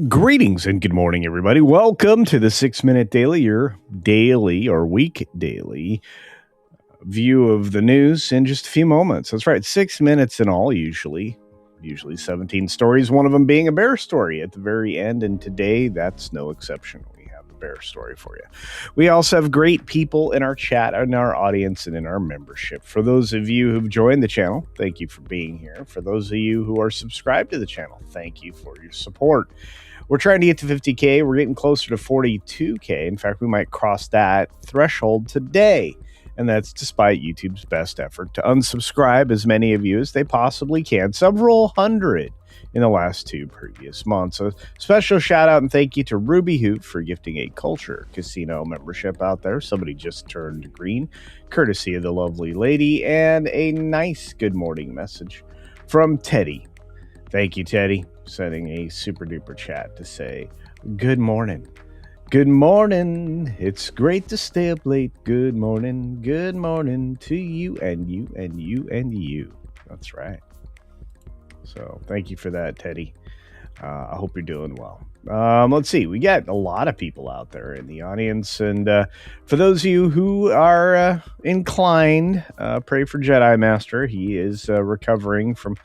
Greetings and good morning, everybody. Welcome to the 6-Minute Daily, your daily or week daily view of the news in just a few moments. That's right, 6 minutes in all, usually 17 stories, one of them being a bear story at the very end. And today, that's no exception. We have a bear story for you. We also have great people in our chat, in our audience, and in our membership. For those of you who've joined the channel, thank you for being here. For those of you who are subscribed to the channel, thank you for your support. We're trying to get to 50K. We're getting closer to 42K. In fact, we might cross that threshold today. And that's despite YouTube's best effort to unsubscribe as many of you as they possibly can. Several hundred in the last two previous months. So special shout out and thank you to Ruby Hoot for gifting a CultureCasino membership out there. Somebody just turned green, courtesy of the lovely lady, and a nice good morning message from Teddy. Thank you, Teddy, sending a super duper chat to say, good morning. Good morning. It's great to stay up late. Good morning. Good morning to you and you and you and you. That's right. So thank you for that, Teddy. I hope you're doing well. Let's see. We got a lot of people out there in the audience. And for those of you who are inclined, pray for Jedi Master. He is recovering from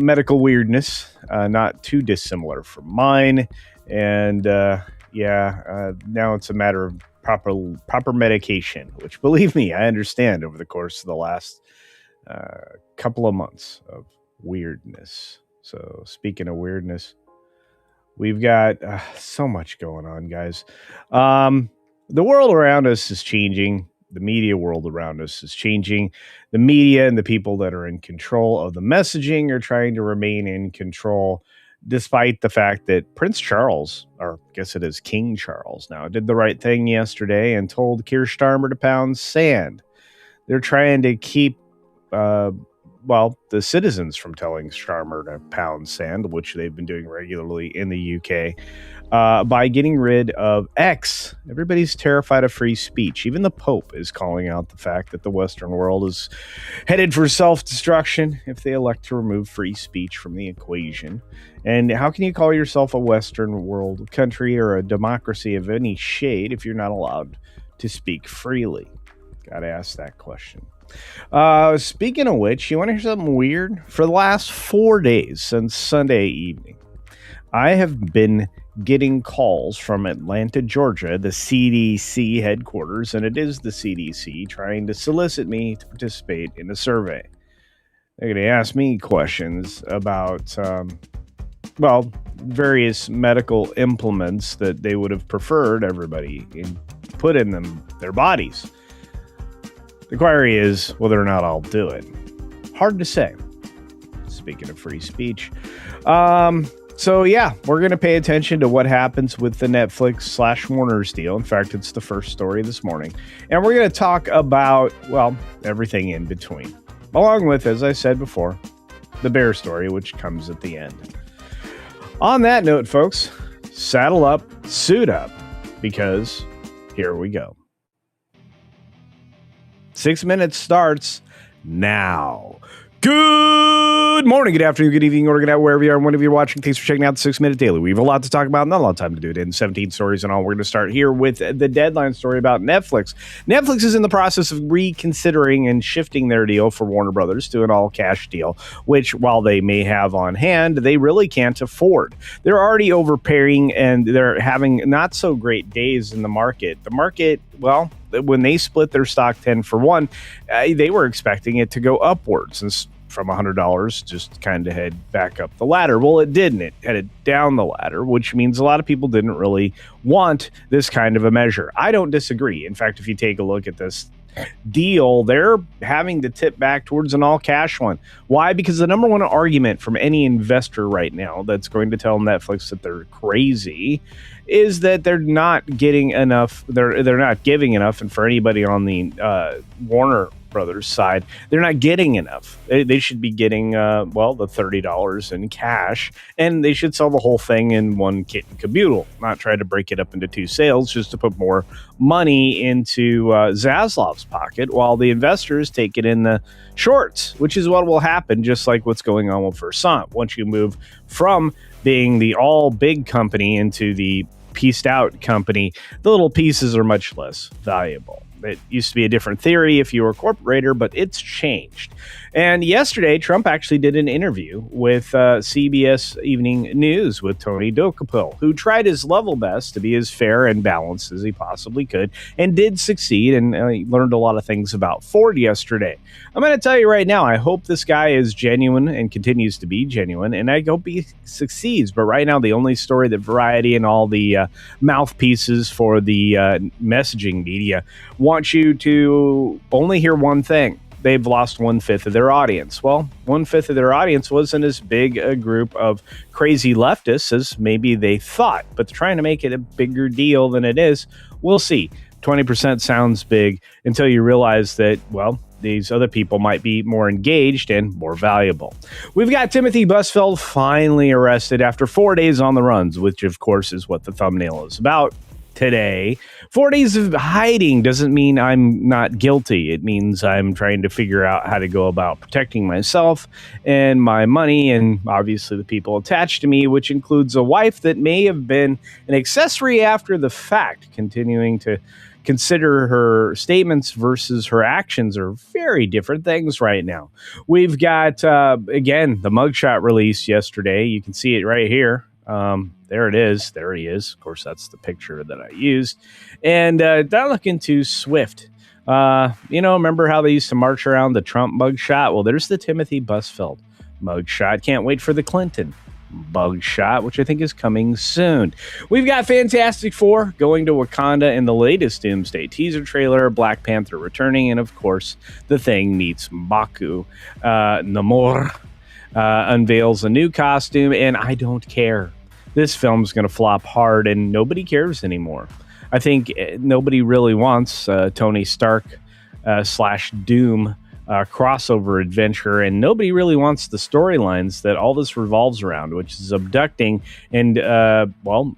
medical weirdness, not too dissimilar from mine. And now it's a matter of proper medication, which, believe me, I understand over the course of the last couple of months of weirdness. So speaking of weirdness, we've got so much going on, guys. The world around us is changing. The media world around us is changing. The media and the people that are in control of the messaging are trying to remain in control, despite the fact that Prince Charles, or I guess it is King Charles now, did the right thing yesterday and told Keir Starmer to pound sand. They're trying to keep, the citizens from telling Starmer to pound sand, which they've been doing regularly in the UK, by getting rid of X. Everybody's terrified of free speech. Even the Pope is calling out the fact that the Western world is headed for self-destruction if they elect to remove free speech from the equation. And how can you call yourself a Western world country or a democracy of any shade if you're not allowed to speak freely? Gotta ask that question. Speaking of which, you want to hear something weird? For the last 4 days since Sunday evening, I have been getting calls from Atlanta, Georgia, the CDC headquarters, and it is the CDC trying to solicit me to participate in a survey. They're going to ask me questions about, various medical implements that they would have preferred everybody put in their bodies. The query is whether or not I'll do it. Hard to say. Speaking of free speech. We're going to pay attention to what happens with the Netflix/Warner's deal. In fact, it's the first story this morning. And we're going to talk about, everything in between. Along with, as I said before, the bear story, which comes at the end. On that note, folks, saddle up, suit up, because here we go. 6 minutes starts now. Good morning, good afternoon, good evening, or good night, wherever you are and whenever you're watching. Thanks for checking out the 6-Minute Daily. We have a lot to talk about, not a lot of time to do it in. 17 stories and all. We're going to start here with the deadline story about Netflix. Netflix is in the process of reconsidering and shifting their deal for Warner Brothers to an all-cash deal, which, while they may have on hand, they really can't afford. They're already overpaying, and they're having not so great days in the market. The market, when they split their stock 10 for 1, they were expecting it to go upwards and from $100 just kind of head back up the ladder. Well, it didn't. It headed down the ladder, which means a lot of people didn't really want this kind of a measure. I don't disagree. In fact, if you take a look at this deal, they're having to tip back towards an all-cash one. Why? Because the number one argument from any investor right now that's going to tell Netflix that they're crazy is that they're not getting enough. They're not giving enough, and for anybody on the Warner Brothers side, they're not getting enough. They should be getting the $30 in cash, and they should sell the whole thing in one kit and caboodle, not try to break it up into two sales just to put more money into Zaslav's pocket while the investors take it in the shorts, which is what will happen, just like what's going on with Versant. Once you move from being the all big company into the pieced out company, the little pieces are much less valuable. It used to be a different theory if you were a corporator, but it's changed. And yesterday, Trump actually did an interview with CBS Evening News with Tony Dokoupil, who tried his level best to be as fair and balanced as he possibly could, and did succeed, and learned a lot of things about Ford yesterday. I'm going to tell you right now, I hope this guy is genuine and continues to be genuine, and I hope he succeeds. But right now, the only story that Variety and all the mouthpieces for the messaging media want you to only hear one thing. They've lost 1/5 of their audience. Well, 1/5 of their audience wasn't as big a group of crazy leftists as maybe they thought, but they're trying to make it a bigger deal than it is. We'll see. 20% sounds big until you realize that, well, these other people might be more engaged and more valuable. We've got Timothy Busfield finally arrested after 4 days on the runs, which of course is what the thumbnail is about today. 4 days of hiding doesn't mean I'm not guilty. It means I'm trying to figure out how to go about protecting myself and my money and obviously the people attached to me, which includes a wife that may have been an accessory after the fact. Continuing to consider her statements versus her actions are very different things right now. We've got, again, the mugshot release yesterday. You can see it right here. There it is. There he is. Of course, that's the picture that I used. And now look into Swift. Remember how they used to march around the Trump mugshot? Well, there's the Timothy Busfield mugshot. Can't wait for the Clinton mugshot, which I think is coming soon. We've got Fantastic Four going to Wakanda in the latest Doomsday teaser trailer, Black Panther returning, and of course, The Thing meets M'Baku. Namor unveils a new costume, and I don't care. This film's going to flop hard, and nobody cares anymore. I think nobody really wants Tony Stark / Doom crossover adventure, and nobody really wants the storylines that all this revolves around, which is abducting and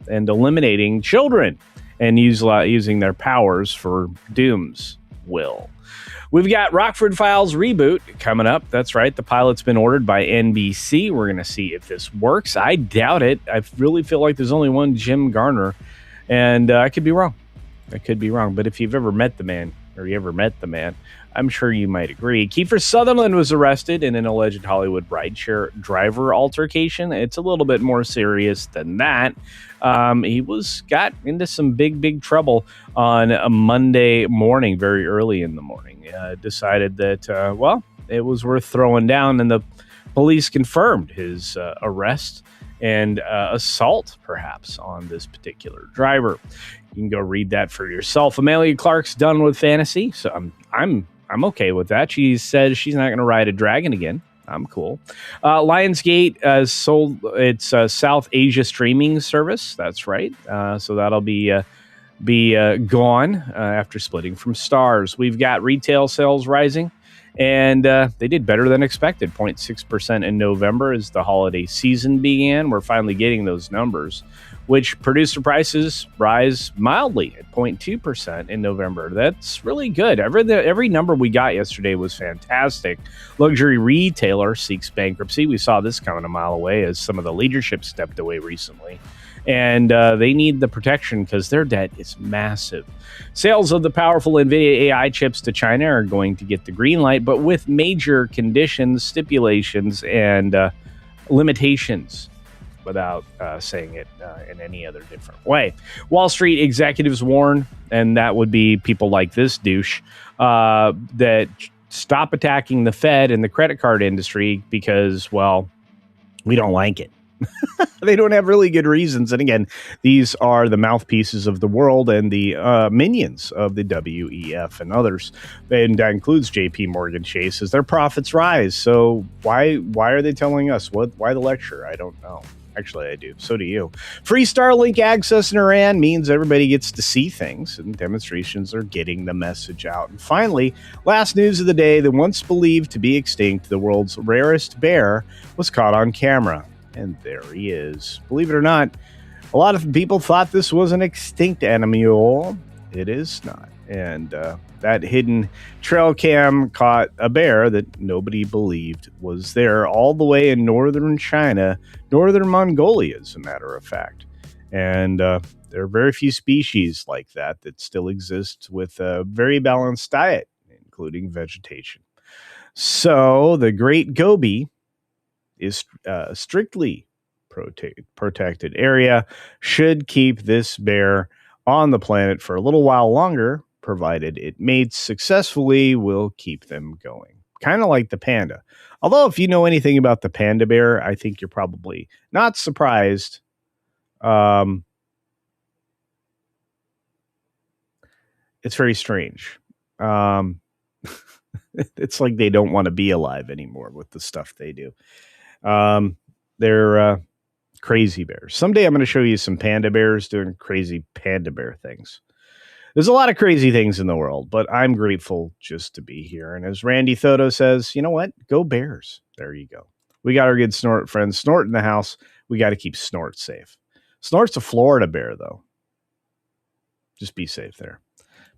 eliminating children and using their powers for Doom's will. We've got Rockford Files reboot coming up. That's right. The pilot's been ordered by NBC. We're going to see if this works. I doubt it. I really feel like there's only one Jim Garner, and I could be wrong. But if you've ever met the man, I'm sure you might agree. Kiefer Sutherland was arrested in an alleged Hollywood rideshare driver altercation. It's a little bit more serious than that. He got into some big trouble on a Monday morning, very early in the morning. Decided that, it was worth throwing down, and the police confirmed his arrest and assault, perhaps, on this particular driver. You can go read that for yourself. Amelia Clark's done with fantasy, so I'm okay with that. She says she's not going to ride a dragon again. I'm cool. Lionsgate sold its South Asia streaming service. That's right. So that'll be gone after splitting from Starz. We've got retail sales rising, and they did better than expected. 0.6% in November as the holiday season began. We're finally getting those numbers, which producer prices rise mildly at 0.2% in November. That's really good. Every number we got yesterday was fantastic. Luxury retailer seeks bankruptcy. We saw this coming a mile away as some of the leadership stepped away recently. And they need the protection because their debt is massive. Sales of the powerful NVIDIA AI chips to China are going to get the green light, but with major conditions, stipulations, and limitations, without saying it in any other different way. Wall Street executives warn, and that would be people like this douche, that stop attacking the Fed and the credit card industry because, well, we don't like it. They don't have really good reasons. And again, these are the mouthpieces of the world and the minions of the WEF and others. And that includes JP Morgan Chase as their profits rise. So why are they telling us? Why the lecture? I don't know. Actually, I do. So do you. Free Starlink access in Iran means everybody gets to see things, and demonstrations are getting the message out. And finally, last news of the day, the once believed to be extinct, the world's rarest bear was caught on camera. And there he is. Believe it or not, a lot of people thought this was an extinct animal. It is not. And that hidden trail cam caught a bear that nobody believed was there all the way in northern China, northern Mongolia, as a matter of fact. And there are very few species like that that still exist with a very balanced diet, including vegetation. So the Great Gobi is strictly protected area, should keep this bear on the planet for a little while longer, provided it mates successfully, will keep them going. Kind of like the panda. Although, if you know anything about the panda bear, I think you're probably not surprised. It's very strange. It's like they don't want to be alive anymore with the stuff they do. They're crazy bears. Someday I'm going to show you some panda bears doing crazy panda bear things. There's a lot of crazy things in the world, but I'm grateful just to be here. And as Randy Thodo says, you know what? Go Bears. There you go. We got our good Snort friend Snort in the house. We got to keep Snort safe. Snort's a Florida bear, though. Just be safe there.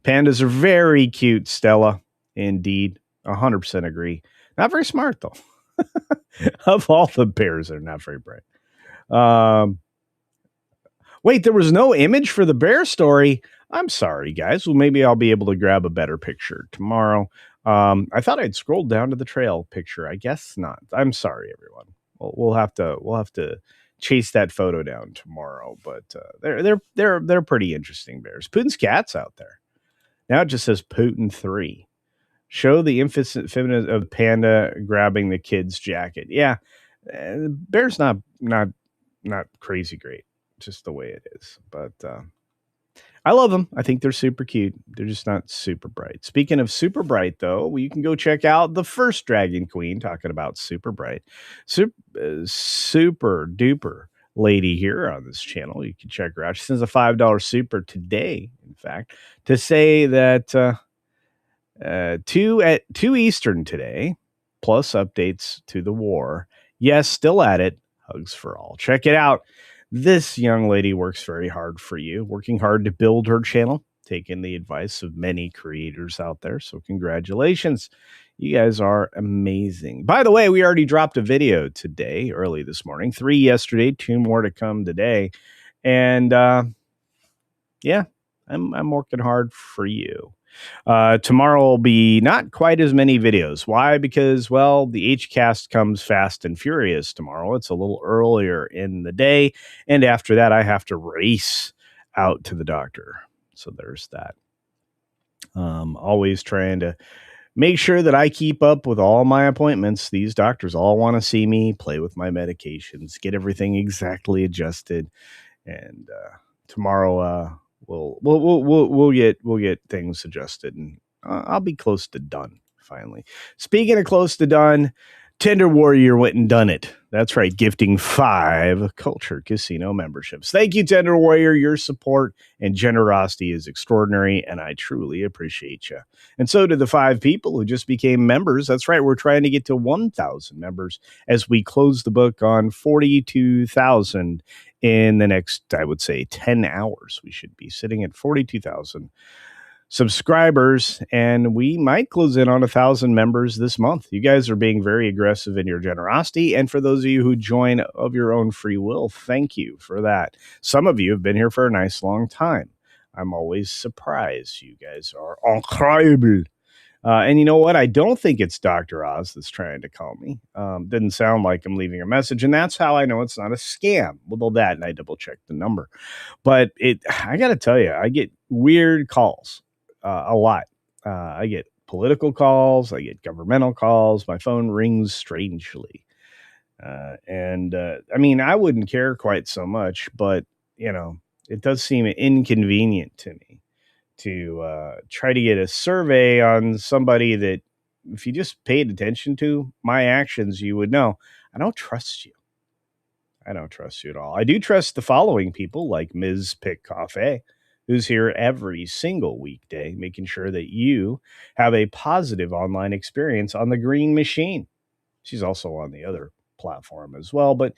Pandas are very cute, Stella. Indeed. 100% agree. Not very smart, though. Of all the bears, they're not very bright. Wait, there was no image for the bear story. I'm sorry, guys. Well, maybe I'll be able to grab a better picture tomorrow. I thought I'd scrolled down to the trail picture. I guess not. I'm sorry, everyone. We'll have to chase that photo down tomorrow. But they're pretty interesting bears. Putin's cat's out there now. It just says Putin 3. Show the feminine of panda grabbing the kid's jacket. Yeah, bear's not crazy great, just the way it is. But I love them. I think they're super cute. They're just not super bright. Speaking of super bright, though, you can go check out the first Dragon Queen, talking about super bright, super duper lady here on this channel. You can check her out. She sends a $5 super today, in fact, to say that 2 Eastern today, plus updates to the war. Yes, still at it. Hugs for all. Check it out. This young lady works very hard for you, working hard to build her channel, taking the advice of many creators out there. So congratulations. You guys are amazing. By the way, we already dropped a video today, early this morning. 3 yesterday, 2 more to come today. And yeah, I'm working hard for you. Tomorrow will be not quite as many videos. Why? Because, well, the HCast comes fast and furious tomorrow. It's a little earlier in the day. And after that, I have to race out to the doctor. So there's that. Always trying to make sure that I keep up with all my appointments. These doctors all want to see me, play with my medications, get everything exactly adjusted. And tomorrow, we'll get things adjusted, and I'll be close to done finally. Speaking of close to done, Tender Warrior went and done it. That's right, gifting 5 Culture Casino memberships. Thank you, Tender Warrior. Your support and generosity is extraordinary, and I truly appreciate you. And so do the 5 people who just became members. That's right, we're trying to get to 1,000 members as we close the book on 42,000 in the next, I would say, 10 hours. We should be sitting at 42,000 subscribers, and we might close in on 1,000 members this month. You guys are being very aggressive in your generosity, and for those of you who join of your own free will, thank you for that. Some of you have been here for a nice long time. I'm always surprised. You guys are incredible. And you know what? I don't think it's Dr. Oz that's trying to call me. Didn't sound like I'm leaving a message, and that's how I know it's not a scam. Well, that, and I double checked the number. But I got to tell you, I get weird calls a lot. I get political calls. I get governmental calls. My phone rings strangely. And I mean, I wouldn't care quite so much, but, it does seem inconvenient to me to try to get a survey on somebody that, if you just paid attention to my actions, you would know I don't trust you. I don't trust you at all. I do trust the following people, like Ms. Pick Coffee, who's here every single weekday, making sure that you have a positive online experience on the Green Machine. She's also on the other platform as well. But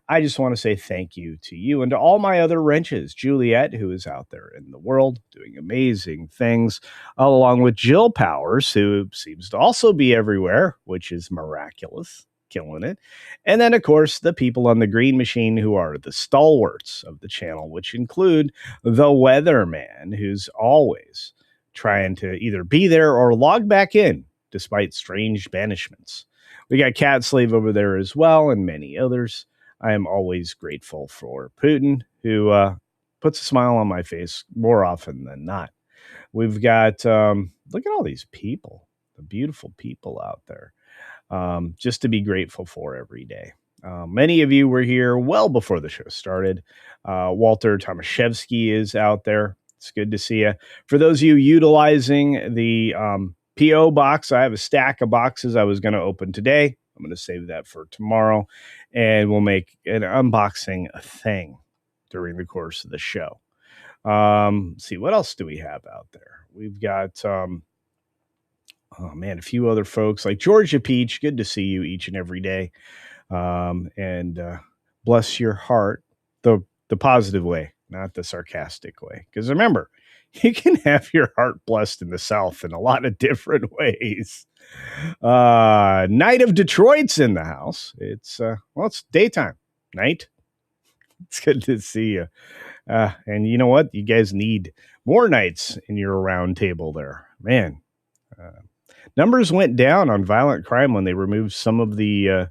I just want to say thank you to you and to all my other wrenches. Juliet, who is out there in the world doing amazing things, along with Jill Powers, who seems to also be everywhere, which is miraculous, killing it. And then, of course, the people on the green machine who are the stalwarts of the channel, which include the weatherman, who's always trying to either be there or log back in despite strange banishments. We got Cat Slave over there as well, and many others. I am always grateful for Putin, who puts a smile on my face more often than not. We've got, look at all these people, the beautiful people out there, just to be grateful for every day. Many of you were here well before the show started. Walter Tomaszewski is out there. It's good to see you. For those of you utilizing the P.O. box, I have a stack of boxes I was going to open today. I'm going to save that for tomorrow, and we'll make an unboxing a thing during the course of the show. See, what else do we have out there? We've got, oh man, a few other folks like Georgia Peach. Good to see you each and every day. And bless your heart, the positive way, not the sarcastic way. Because remember, you can have your heart blessed in the South in a lot of different ways. Night of Detroit's in the house. It's it's daytime. Night. It's good to see you. And you know what? You guys need more nights in your round table there. Man, numbers went down on violent crime when they removed some of the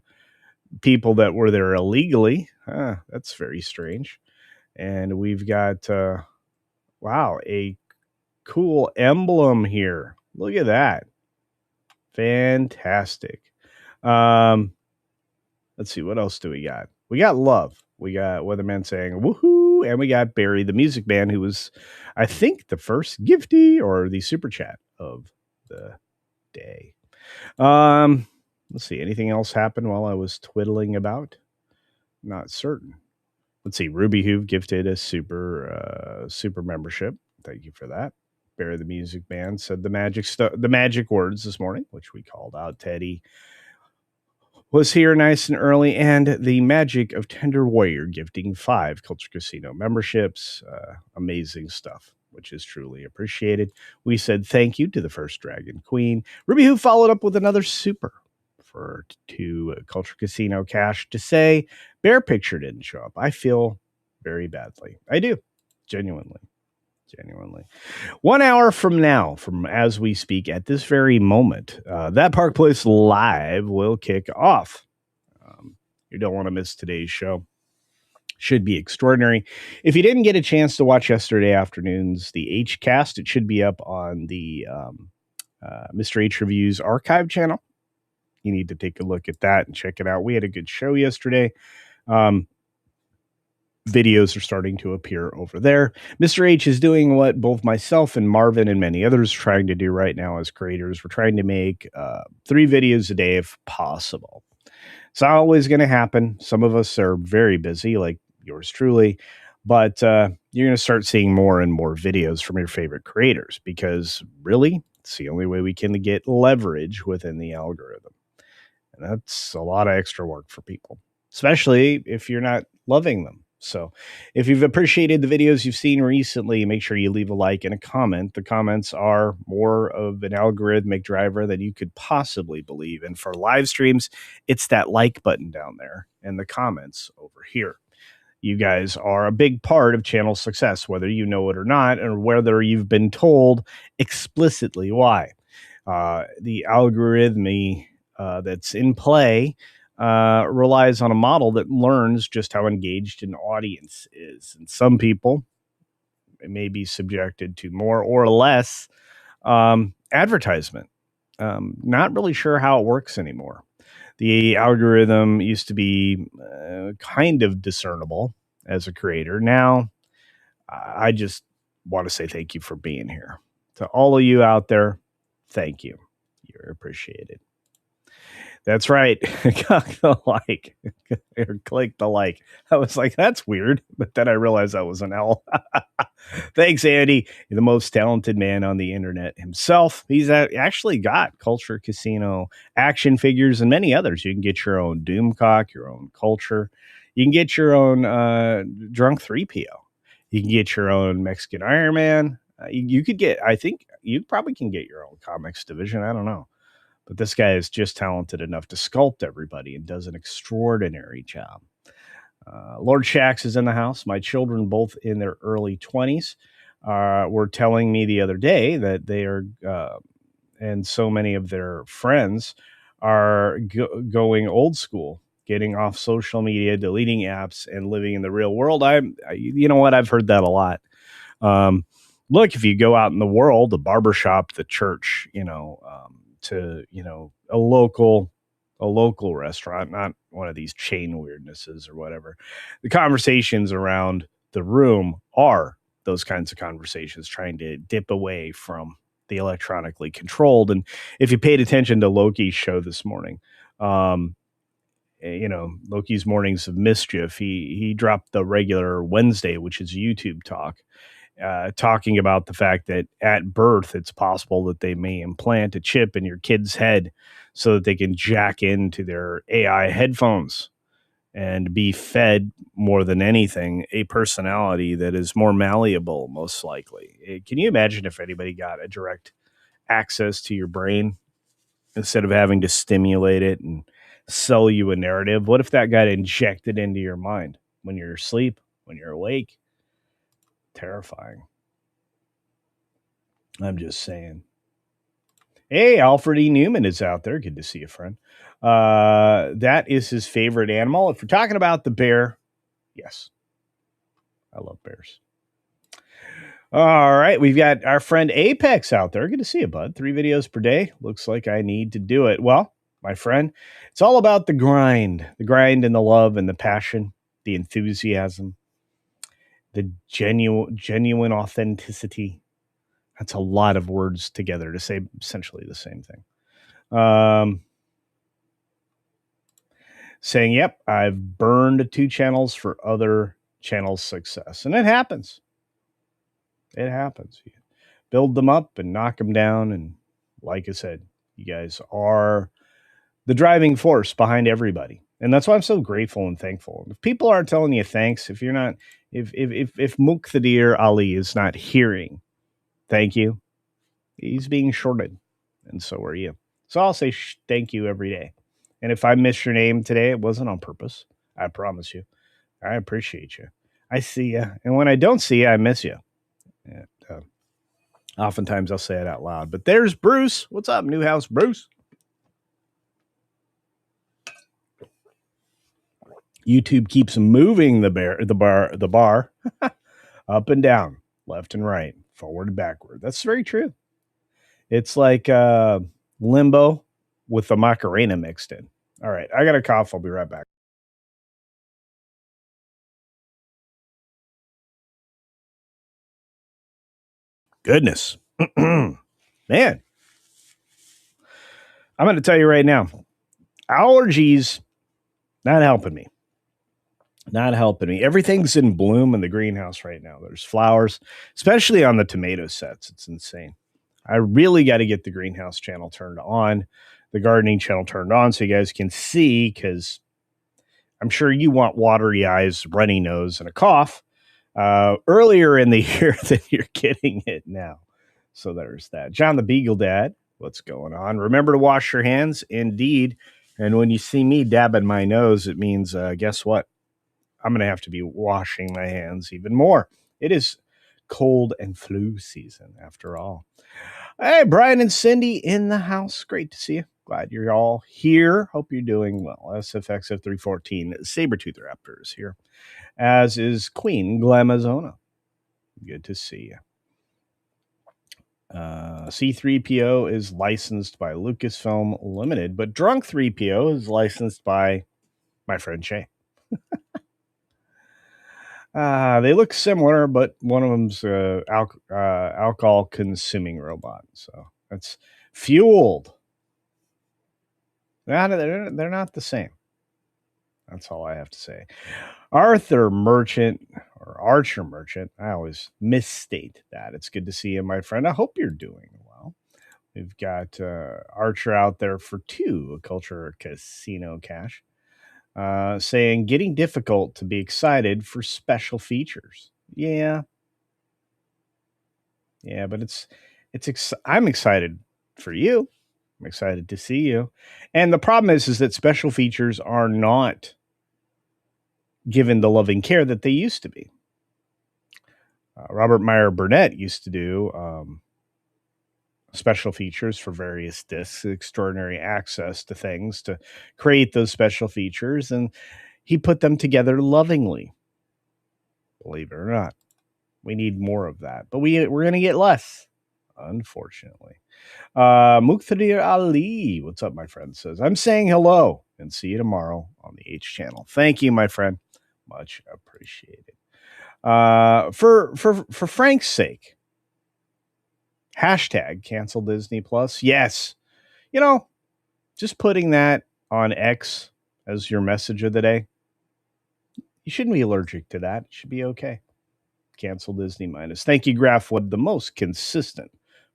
people that were there illegally. That's very strange. And we've got, wow, a cool emblem here. Look at that. Fantastic. Let's see, what else do we got? We got love. We got Weatherman saying woohoo, and we got Barry, the music man, who was, I think, the first gifty or the super chat of the day. Let's see, anything else happen while I was twiddling about? Not certain. Let's see, Ruby Hoove gifted a super membership. Thank you for that. Barry, the music man, said the magic words this morning, which we called out. Teddy was here nice and early, and the magic of Tender Warrior gifting 5 Culture Casino memberships. Amazing stuff, which is truly appreciated. We said thank you to the first Dragon Queen. Ruby, who followed up with another super to Culture Casino Cash to say Bear Picture didn't show up. I feel very badly. I do. Genuinely. 1 hour from now, from as we speak at this very moment, That Park Place Live will kick off. You don't want to miss today's show. Should be extraordinary. If you didn't get a chance to watch yesterday afternoon's The H Cast, it should be up on the Mr. H Reviews archive channel. You need to take a look at that and check it out. We had a good show yesterday. Videos are starting to appear over there. Mr. H is doing what both myself and Marvin and many others are trying to do right now as creators. We're trying to make 3 videos a day if possible. It's not always going to happen. Some of us are very busy, like yours truly, but you're going to start seeing more and more videos from your favorite creators because really, it's the only way we can get leverage within the algorithm. And that's a lot of extra work for people, especially if you're not loving them. So if you've appreciated the videos you've seen recently, make sure you leave a like and a comment. The comments are more of an algorithmic driver than you could possibly believe. And for live streams, it's that like button down there and the comments over here. You guys are a big part of channel success, whether you know it or not, or whether you've been told explicitly why. The algorithm that's in play relies on a model that learns just how engaged an audience is. And some people may be subjected to more or less advertisement. Not really sure how it works anymore. The algorithm used to be kind of discernible as a creator. Now, I just want to say thank you for being here. To all of you out there, thank you. You're appreciated. That's right. Click the like or click the like. I was like, that's weird. But then I realized that was an L. Thanks, Andy. You're the most talented man on the internet himself. He's actually got Culture Casino action figures and many others. You can get your own Doomcock, your own Culture. You can get your own Drunk 3PO. You can get your own Mexican Iron Man. You could get, I think you probably can get your own comics division. I don't know. But this guy is just talented enough to sculpt everybody and does an extraordinary job. Lord Shax is in the house. My children, both in their early 20s, were telling me the other day that they are, and so many of their friends are going old school, getting off social media, deleting apps, and living in the real world. You know what? I've heard that a lot. Look, if you go out in the world, the barbershop, the church, to a local restaurant, not one of these chain weirdnesses or whatever. The conversations around the room are those kinds of conversations, trying to dip away from the electronically controlled. And if you paid attention to Loki's show this morning, Loki's Mornings of Mischief, he dropped the regular Wednesday, which is YouTube talk, talking about the fact that at birth, it's possible that they may implant a chip in your kid's head so that they can jack into their AI headphones and be fed, more than anything, a personality that is more malleable, most likely. Can you imagine if anybody got a direct access to your brain instead of having to stimulate it and sell you a narrative? What if that got injected into your mind when you're asleep, when you're awake? Terrifying. I'm just saying. Hey, Alfred E. Newman is out there. Good to see you, friend. That is his favorite animal. If we're talking about the bear, yes, I love bears. All right, we've got our friend Apex out there. Good to see you, bud. 3 videos per day. Looks like I need to do it. Well, my friend, it's all about the grind and the love and the passion, the enthusiasm, the genuine authenticity. That's a lot of words together to say essentially the same thing. Saying, yep, I've burned 2 channels for other channels' success. And it happens. It happens. You build them up and knock them down. And like I said, you guys are the driving force behind everybody. And that's why I'm so grateful and thankful. If people aren't telling you thanks, if you're not, if Muqtadir Ali is not hearing thank you, he's being shorted. And so are you. So I'll say thank you every day. And if I miss your name today, it wasn't on purpose. I promise you. I appreciate you. I see you. And when I don't see you, I miss you. And, oftentimes I'll say it out loud. But there's Bruce. What's up, Newhouse Bruce? YouTube keeps moving the bar up and down, left and right, forward and backward. That's very true. It's like limbo with the Macarena mixed in. All right, I got a cough. I'll be right back. Goodness. Man, I'm going to tell you right now, allergies not helping me. Not helping me. Everything's in bloom in the greenhouse right now. There's flowers, especially on the tomato sets. It's insane. I really got to get the greenhouse channel turned on, the gardening channel turned on so you guys can see, because I'm sure you want watery eyes, runny nose, and a cough earlier in the year than you're getting it now. So there's that. John the Beagle Dad, what's going on? Remember to wash your hands, indeed. And when you see me dabbing my nose, it means, guess what? I'm going to have to be washing my hands even more. It is cold and flu season after all. Hey, Brian and Cindy in the house. Great to see you. Glad you're all here. Hope you're doing well. SFXF314, Sabertooth Raptors here, as is Queen Glamazona. Good to see you. C3PO is licensed by Lucasfilm Limited, but Drunk 3PO is licensed by my friend Shay. They look similar, but one of them's alcohol-consuming robot. So that's fueled. They're not the same. That's all I have to say. Arthur Merchant or Archer Merchant. I always misstate that. It's good to see you, my friend. I hope you're doing well. We've got Archer out there for 2, a Culture Casino cash, saying getting difficult to be excited for special features. Yeah, but I'm excited for you. I'm excited to see you. And the problem is that special features are not given the loving care that they used to be. Robert Meyer Burnett used to do special features for various discs, extraordinary access to things to create those special features, and he put them together lovingly. Believe it or not, we need more of that, but we're going to get less, unfortunately. Muqtadir Ali, what's up, my friend? Says, I'm saying hello and see you tomorrow on the H channel. Thank you, my friend. Much appreciated. For Frank's sake, hashtag cancel Disney Plus. Yes. Just putting that on X as your message of the day, you shouldn't be allergic to that. It should be okay. Cancel Disney minus. Thank you, Graphwood, the most consistent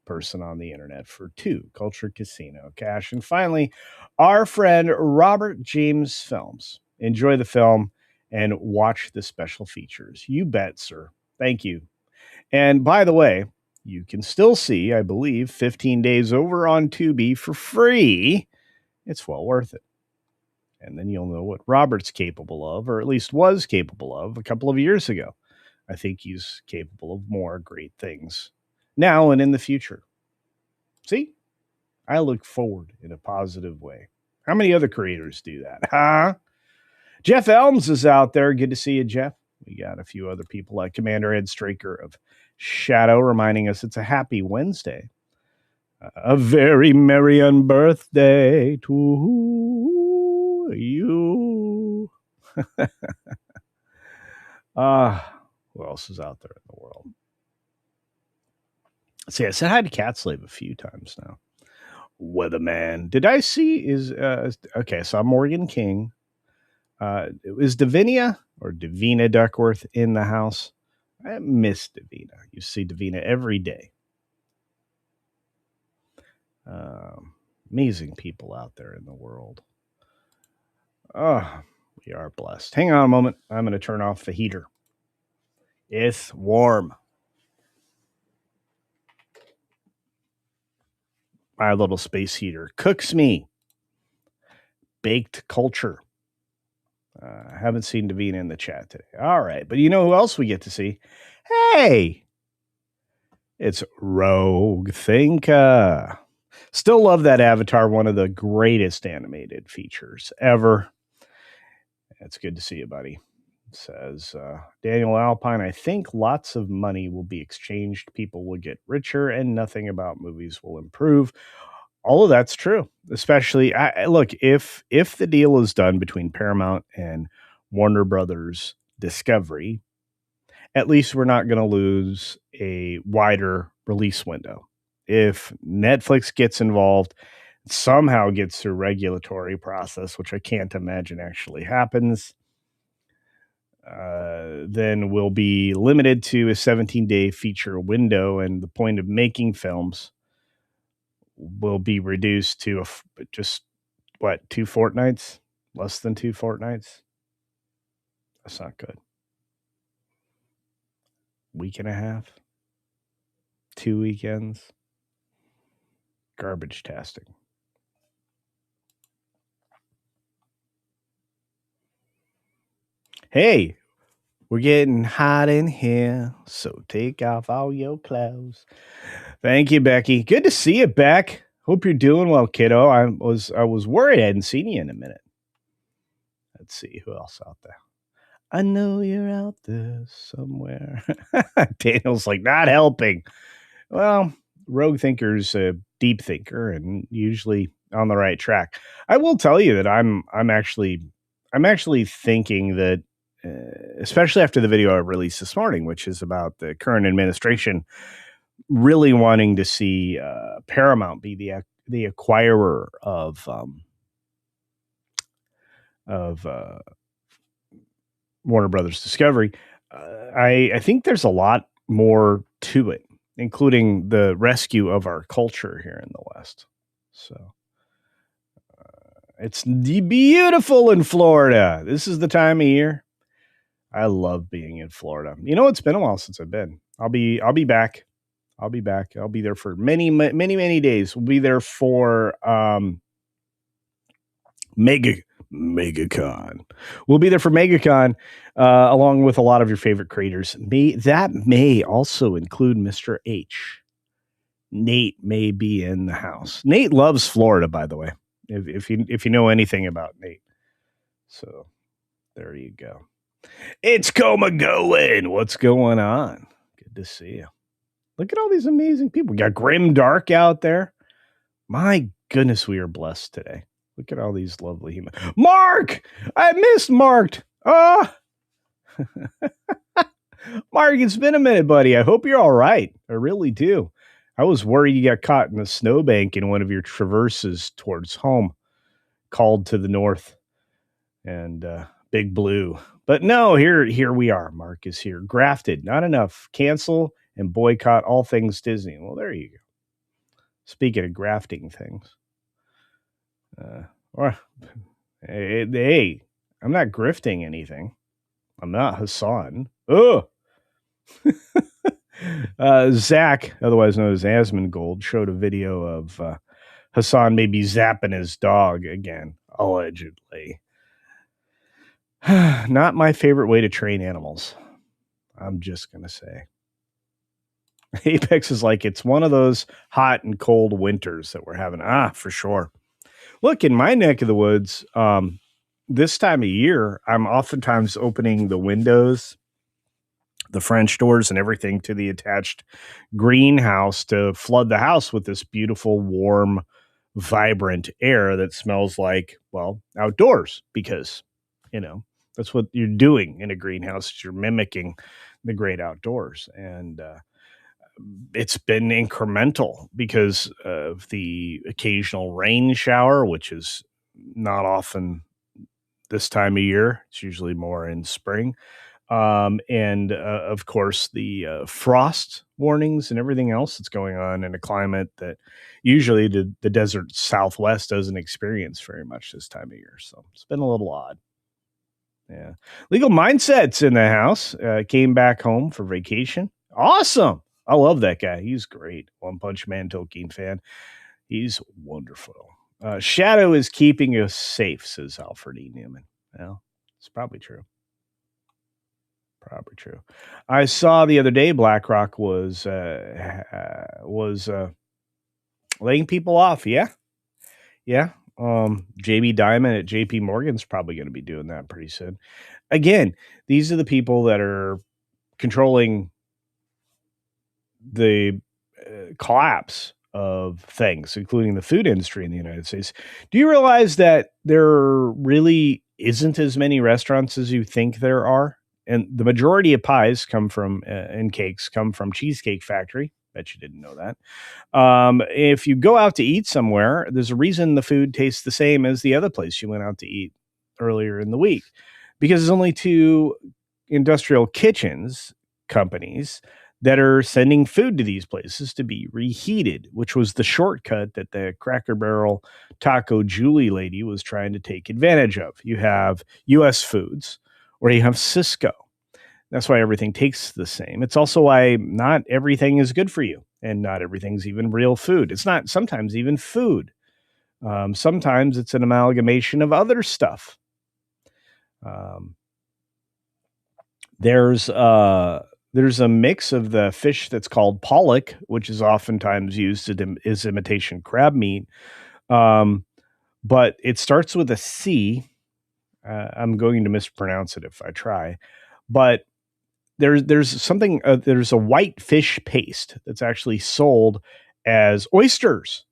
person on the internet, for 2, Culture Casino cash. And finally, our friend Robert James Films. Enjoy the film and watch the special features. You bet, sir. Thank you. And by the way, you can still see, I believe, 15 days over on Tubi for free. It's well worth it. And then you'll know what Robert's capable of, or at least was capable of a couple of years ago. I think he's capable of more great things now and in the future. See, I look forward in a positive way. How many other creators do that? Huh? Jeff Elms is out there. Good to see you, Jeff. We got a few other people like Commander Ed Straker of Shadow reminding us it's a happy Wednesday. A very merry birthday to you. Who else is out there in the world? See, I said hi to Cat Slave a few times now. Weatherman. Did I see is okay, so I'm Morgan King. Is Davina or Davina Duckworth in the house? I miss Davina. You see Davina every day. Amazing people out there in the world. Oh, we are blessed. Hang on a moment. I'm going to turn off the heater. It's warm. My little space heater cooks me. Baked culture. I haven't seen Davina in the chat today. All right. But you know who else we get to see? Hey, it's Rogue Thinker. Still love that avatar. One of the greatest animated features ever. It's good to see you, buddy. Says Daniel Alpine, I think lots of money will be exchanged. People will get richer and nothing about movies will improve. All of that's true, especially look, if the deal is done between Paramount and Warner Brothers Discovery, at least we're not going to lose a wider release window. If Netflix gets involved, somehow gets through regulatory process, which I can't imagine actually happens, then we'll be limited to a 17-day feature window, and the point of making films will be reduced to just 2 fortnights, less than 2 fortnights. That's not good. Week and a half, 2 weekends, garbage tasting. Hey, we're getting hot in here, so take off all your clothes. Thank you, Becky. Good to see you, Beck. Hope you're doing well, kiddo. I was worried I hadn't seen you in a minute. Let's see who else out there. I know you're out there somewhere. Daniel's like, not helping. Well, Rogue Thinker's a deep thinker and usually on the right track. I will tell you that I'm actually thinking that, especially after the video I released this morning, which is about the current administration really wanting to see Paramount be the acquirer of of Warner Brothers Discovery, I think there's a lot more to it, including the rescue of our culture here in the West. So it's beautiful in Florida. This is the time of year. I love being in Florida. You know, it's been a while since I've been. I'll be back. I'll be back. I'll be there for many days. We'll be there for MegaCon. We'll be there for MegaCon, along with a lot of your favorite creators. That may also include Mr. H. Nate may be in the house. Nate loves Florida, by the way, if you know anything about Nate. So there you go. It's Coma going. What's going on? Good to see you. Look at all these amazing people. We got Grim Dark out there. My goodness, we are blessed today. Look at all these lovely humans. Mark! I missed Mark. Mark, it's been a minute, buddy. I hope you're all right. I really do. I was worried you got caught in a snowbank in one of your traverses towards home, called to the north, and Big Blue. But no, here we are. Mark is here. Grafted. Not enough. Cancel and boycott all things Disney. Well, there you go. Speaking of grafting things. Hey, I'm not grifting anything. I'm not Hassan. Oh! Zach, otherwise known as Asmongold, showed a video of Hassan maybe zapping his dog again, allegedly. Not my favorite way to train animals. I'm just going to say. Apex is like, it's one of those hot and cold winters that we're having. For sure. Look, in my neck of the woods, this time of year, I'm oftentimes opening the windows, the French doors, and everything to the attached greenhouse to flood the house with this beautiful, warm, vibrant air that smells like, well, outdoors, because, you know, that's what you're doing in a greenhouse. You're mimicking the great outdoors. And it's been incremental because of the occasional rain shower, which is not often this time of year. It's usually more in spring. And of course, the frost warnings and everything else that's going on in a climate that usually the desert Southwest doesn't experience very much this time of year. So it's been a little odd. Yeah. Legal Mindset's in the house. Came back home for vacation. Awesome. I love that guy. He's great. One Punch Man Tolkien fan. He's wonderful. Shadow is keeping us safe, says Alfred E. Newman. Well, it's probably true. Probably true. I saw the other day BlackRock was laying people off. Yeah. JB Diamond at JP Morgan's probably going to be doing that pretty soon. Again, these are the people that are controlling the collapse of things, including the food industry in the United States. Do you realize that there really isn't as many restaurants as you think there are? And the majority of pies come from and cakes come from Cheesecake Factory. Bet you didn't know that. If you go out to eat somewhere, there's a reason the food tastes the same as the other place you went out to eat earlier in the week, because there's only two industrial kitchens companies that are sending food to these places to be reheated, which was the shortcut that the Cracker Barrel Taco Julie lady was trying to take advantage of. You have US Foods, or you have Cisco. That's why everything tastes the same. It's also why not everything is good for you, and not everything's even real food. It's not sometimes even food. Sometimes it's an amalgamation of other stuff. There's a mix of the fish that's called pollock, which is oftentimes used as imitation crab meat. But it starts with a C. I'm going to mispronounce it if I try. But there's something, there's a white fish paste that's actually sold as oysters.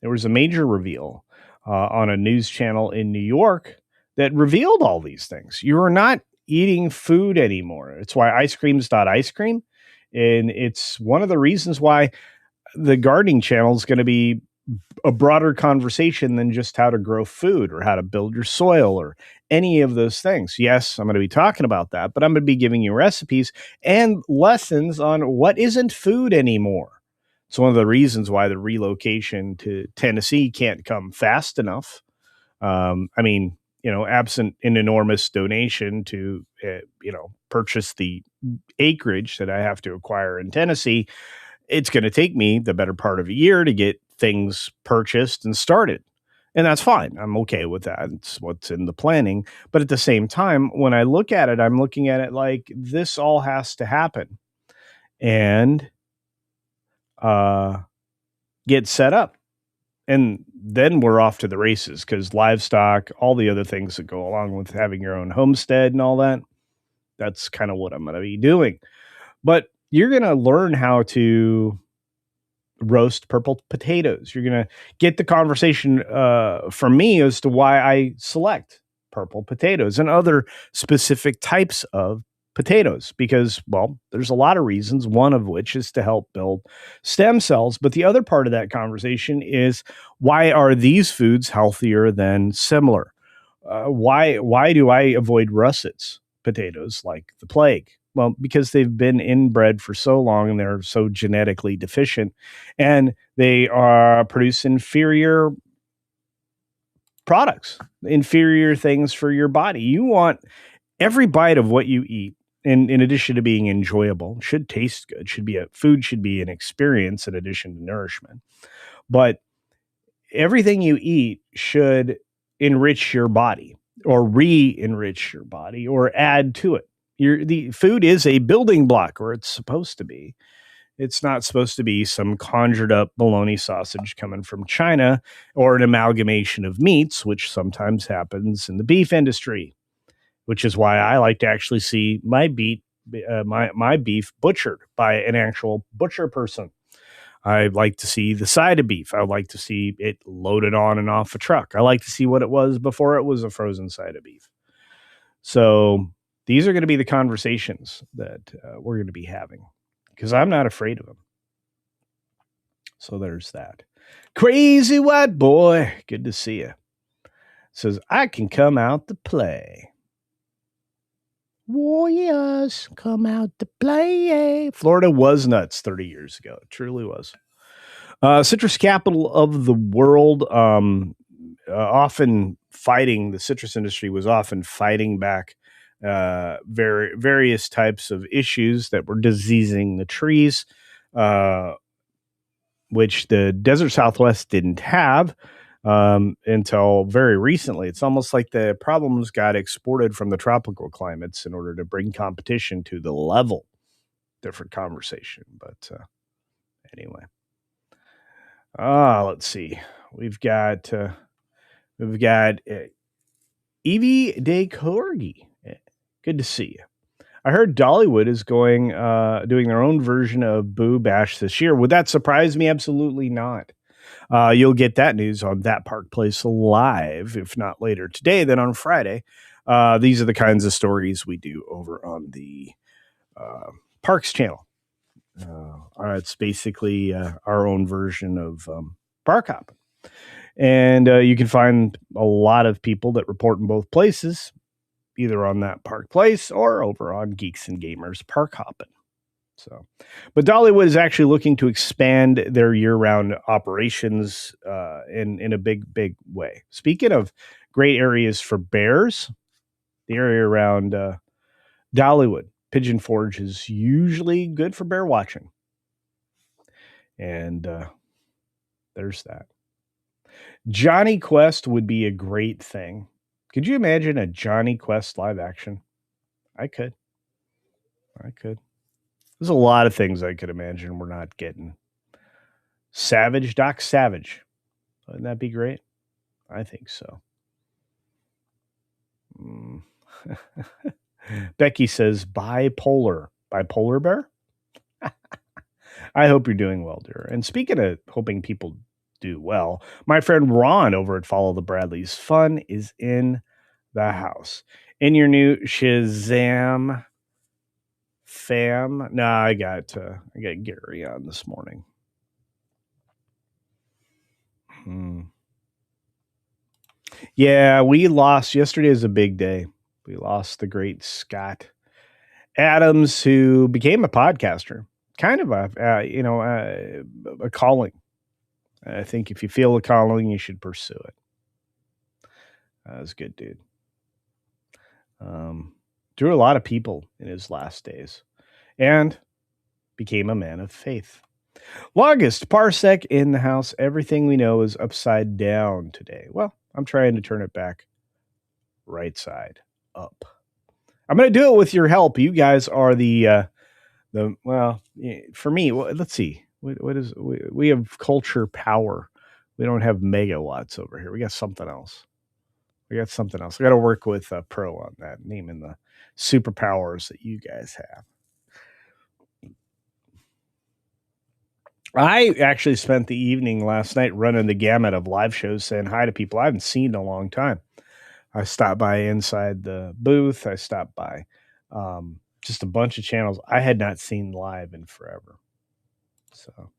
There was a major reveal on a news channel in New York that revealed all these things. You are not eating food anymore. It's why ice cream's not ice cream. And it's one of the reasons why the gardening channel is going to be a broader conversation than just how to grow food or how to build your soil or any of those things. Yes, I'm going to be talking about that, but I'm going to be giving you recipes and lessons on what isn't food anymore. It's one of the reasons why the relocation to Tennessee can't come fast enough. I mean, absent an enormous donation to, purchase the acreage that I have to acquire in Tennessee, it's going to take me the better part of a year to get things purchased and started. And that's fine. I'm okay with that. It's what's in the planning. But at the same time, when I look at it, I'm looking at it like this all has to happen and get set up. And then we're off to the races because livestock, all the other things that go along with having your own homestead and all that, that's kind of what I'm going to be doing. But you're going to learn how to roast purple potatoes. You're going to get the conversation from me as to why I select purple potatoes and other specific types of potatoes because, well, there's a lot of reasons, one of which is to help build stem cells. But the other part of that conversation is why are these foods healthier than similar? Why do I avoid russets potatoes like the plague? Well, because they've been inbred for so long and they're so genetically deficient and they are produce inferior products, inferior things for your body. You want every bite of what you eat, in addition to being enjoyable, should taste good, food should be an experience in addition to nourishment. But everything you eat should enrich your body or re-enrich your body or add to it. The food is a building block, or it's supposed to be. It's not supposed to be some conjured up bologna sausage coming from China or an amalgamation of meats, which sometimes happens in the beef industry, which is why I like to actually see my beef butchered by an actual butcher person. I like to see the side of beef. I would like to see it loaded on and off a truck. I like to see what it was before it was a frozen side of beef. So these are going to be the conversations that we're going to be having because I'm not afraid of them. So there's that. Crazy white boy. Good to see you. Says, I can come out to play. Warriors come out to play. Florida was nuts 30 years ago. It truly was. Citrus capital of the world. Often fighting, the citrus industry was often fighting back various types of issues that were diseasing the trees, which the desert Southwest didn't have until very recently. It's almost like the problems got exported from the tropical climates in order to bring competition to the level. Different conversation, but anyway. Let's see. We've got Evie De Corgi. Good to see you. I heard Dollywood is doing their own version of Boo Bash this year. Would that surprise me? Absolutely not. You'll get that news on That Park Place Live, if not later today, then on Friday. These are the kinds of stories we do over on the Parks channel. It's basically our own version of park hopping. And you can find a lot of people that report in both places, either on That Park Place or over on Geeks and Gamers Park Hopping. So, but Dollywood is actually looking to expand their year-round operations in a big way. Speaking of great areas for bears, the area around Dollywood, Pigeon Forge is usually good for bear watching. And there's that. Johnny Quest would be a great thing. Could you imagine a Johnny Quest live action? I could. There's a lot of things I could imagine we're not getting. Savage, Doc Savage. Wouldn't that be great? I think so. Becky says bipolar. Bipolar bear? I hope you're doing well, dear. And speaking of hoping people do well, my friend Ron over at Follow the Bradleys Fun is in the house. In your new Shazam fam. I got Gary on this morning. Yeah, we lost. Yesterday is a big day. We lost the great Scott Adams, who became a podcaster. Kind of a calling. I think if you feel a calling, you should pursue it. That was a good dude. Drew a lot of people in his last days and became a man of faith. Longest parsec in the house. Everything we know is upside down today. Well, I'm trying to turn it back right side up. I'm going to do it with your help. You guys are for me, let's see. What is, we have culture power. We don't have megawatts over here. We got something else. I got to work with a pro on that, naming the superpowers that you guys have. I actually spent the evening last night running the gamut of live shows, saying hi to people I haven't seen in a long time. I stopped by inside the booth. I stopped by just a bunch of channels I had not seen live in forever. So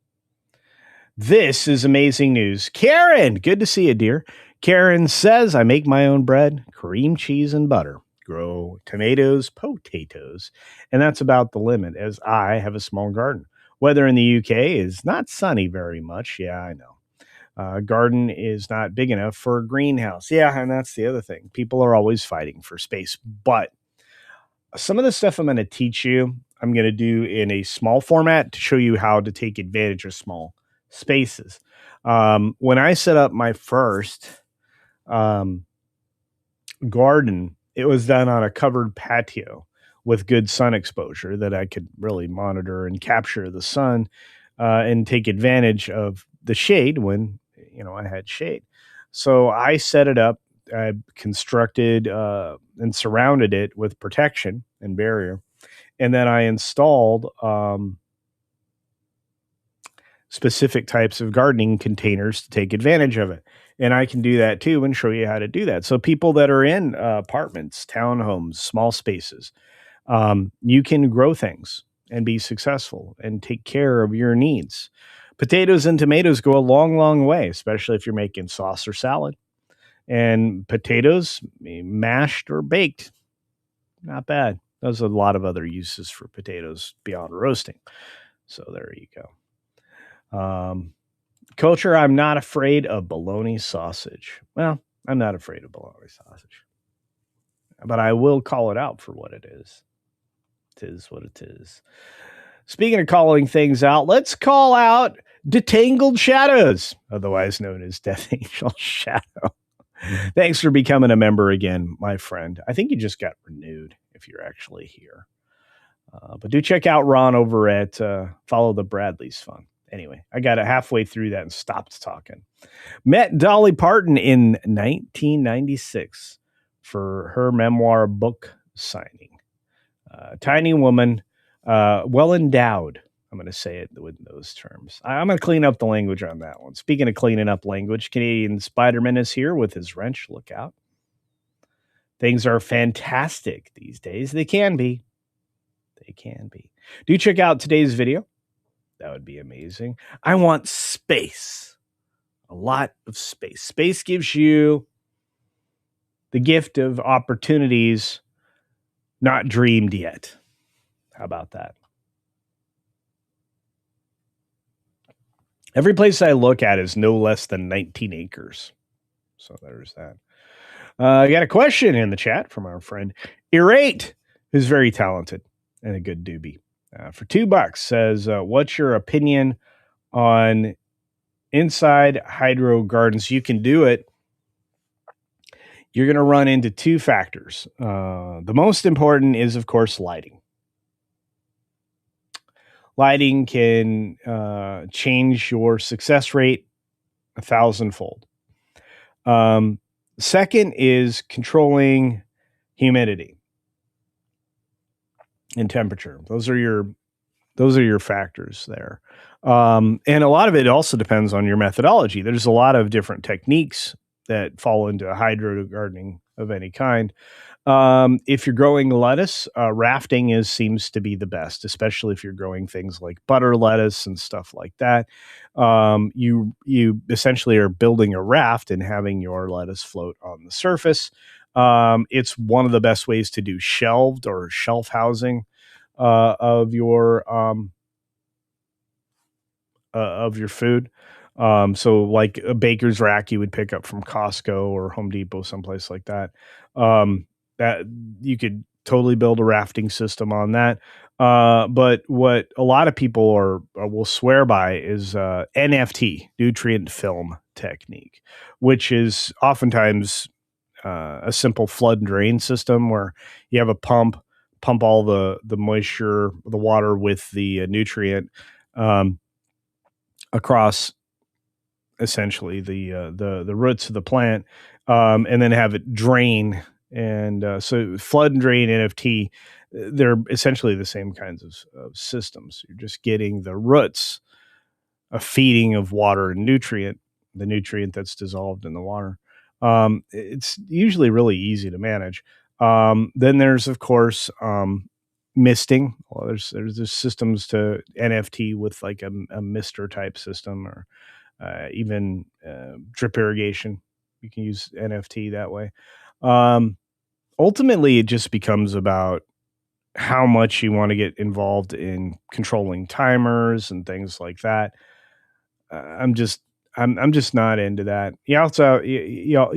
this is amazing news. Karen, good to see you, dear. Karen says, I make my own bread, cream cheese, and butter. Grow tomatoes, potatoes, and that's about the limit, as I have a small garden. Weather in the UK is not sunny very much. Yeah, I know. Garden is not big enough for a greenhouse. Yeah, and that's the other thing. People are always fighting for space. But some of the stuff I'm going to teach you, I'm going to do in a small format to show you how to take advantage of small spaces. When I set up my first garden, it was done on a covered patio with good sun exposure that I could really monitor and capture the sun and take advantage of the shade when I had shade. So I set it up. I constructed and surrounded it with protection and barrier, and then I installed specific types of gardening containers to take advantage of it. And I can do that too and show you how to do that. So people that are in apartments, townhomes, small spaces, you can grow things and be successful and take care of your needs. Potatoes and tomatoes go a long, long way, especially if you're making sauce or salad. And potatoes, mashed or baked, not bad. There's a lot of other uses for potatoes beyond roasting. So there you go. Culture, I'm not afraid of bologna sausage. Well, I'm not afraid of bologna sausage. But I will call it out for what it is. It is what it is. Speaking of calling things out, let's call out Detangled Shadows, otherwise known as Death Angel Shadow. Thanks for becoming a member again, my friend. I think you just got renewed if you're actually here. But do check out Ron over at Follow the Bradleys Fun. Anyway, I got it halfway through that and stopped talking. Met Dolly Parton in 1996 for her memoir book signing. Tiny woman, well endowed. I'm going to say it with those terms. I'm going to clean up the language on that one. Speaking of cleaning up language, Canadian Spider-Man is here with his wrench. Look out. Things are fantastic these days. They can be. They can be. Do check out today's video. That would be amazing. I want space. A lot of space. Space gives you the gift of opportunities not dreamed yet. How about that? Every place I look at is no less than 19 acres. So there's that. I got a question in the chat from our friend Irate, who's very talented and a good doobie. For $2 says, what's your opinion on inside hydro gardens? You can do it. You're going to run into two factors. The most important is, of course, lighting. Lighting can change your success rate 1,000-fold. Second is controlling humidity and temperature. Those are your factors there. And a lot of it also depends on your methodology. There's a lot of different techniques that fall into hydro gardening of any kind. If you're growing lettuce, rafting seems to be the best, especially if you're growing things like butter lettuce and stuff like that. You essentially are building a raft and having your lettuce float on the surface. It's one of the best ways to do shelved or shelf housing of your food. So like a baker's rack you would pick up from Costco or Home Depot, someplace like that. That you could totally build a rafting system on that. But what a lot of people will swear by is NFT, nutrient film technique, which is oftentimes a simple flood and drain system where you have a pump all the moisture, the water with the nutrient um, across essentially the roots of the plant, and then have it drain. And so flood and drain NFT, they're essentially the same kinds of systems. You're just getting the roots a feeding of water and nutrient, the nutrient that's dissolved in the water. It's usually really easy to manage. Then there's of course misting. Well, there's systems to NFT with like a mister type system, or even drip irrigation. You can use NFT that way. Um, Ultimately, it just becomes about how much you want to get involved in controlling timers and things like that. I'm just I'm just not into that. You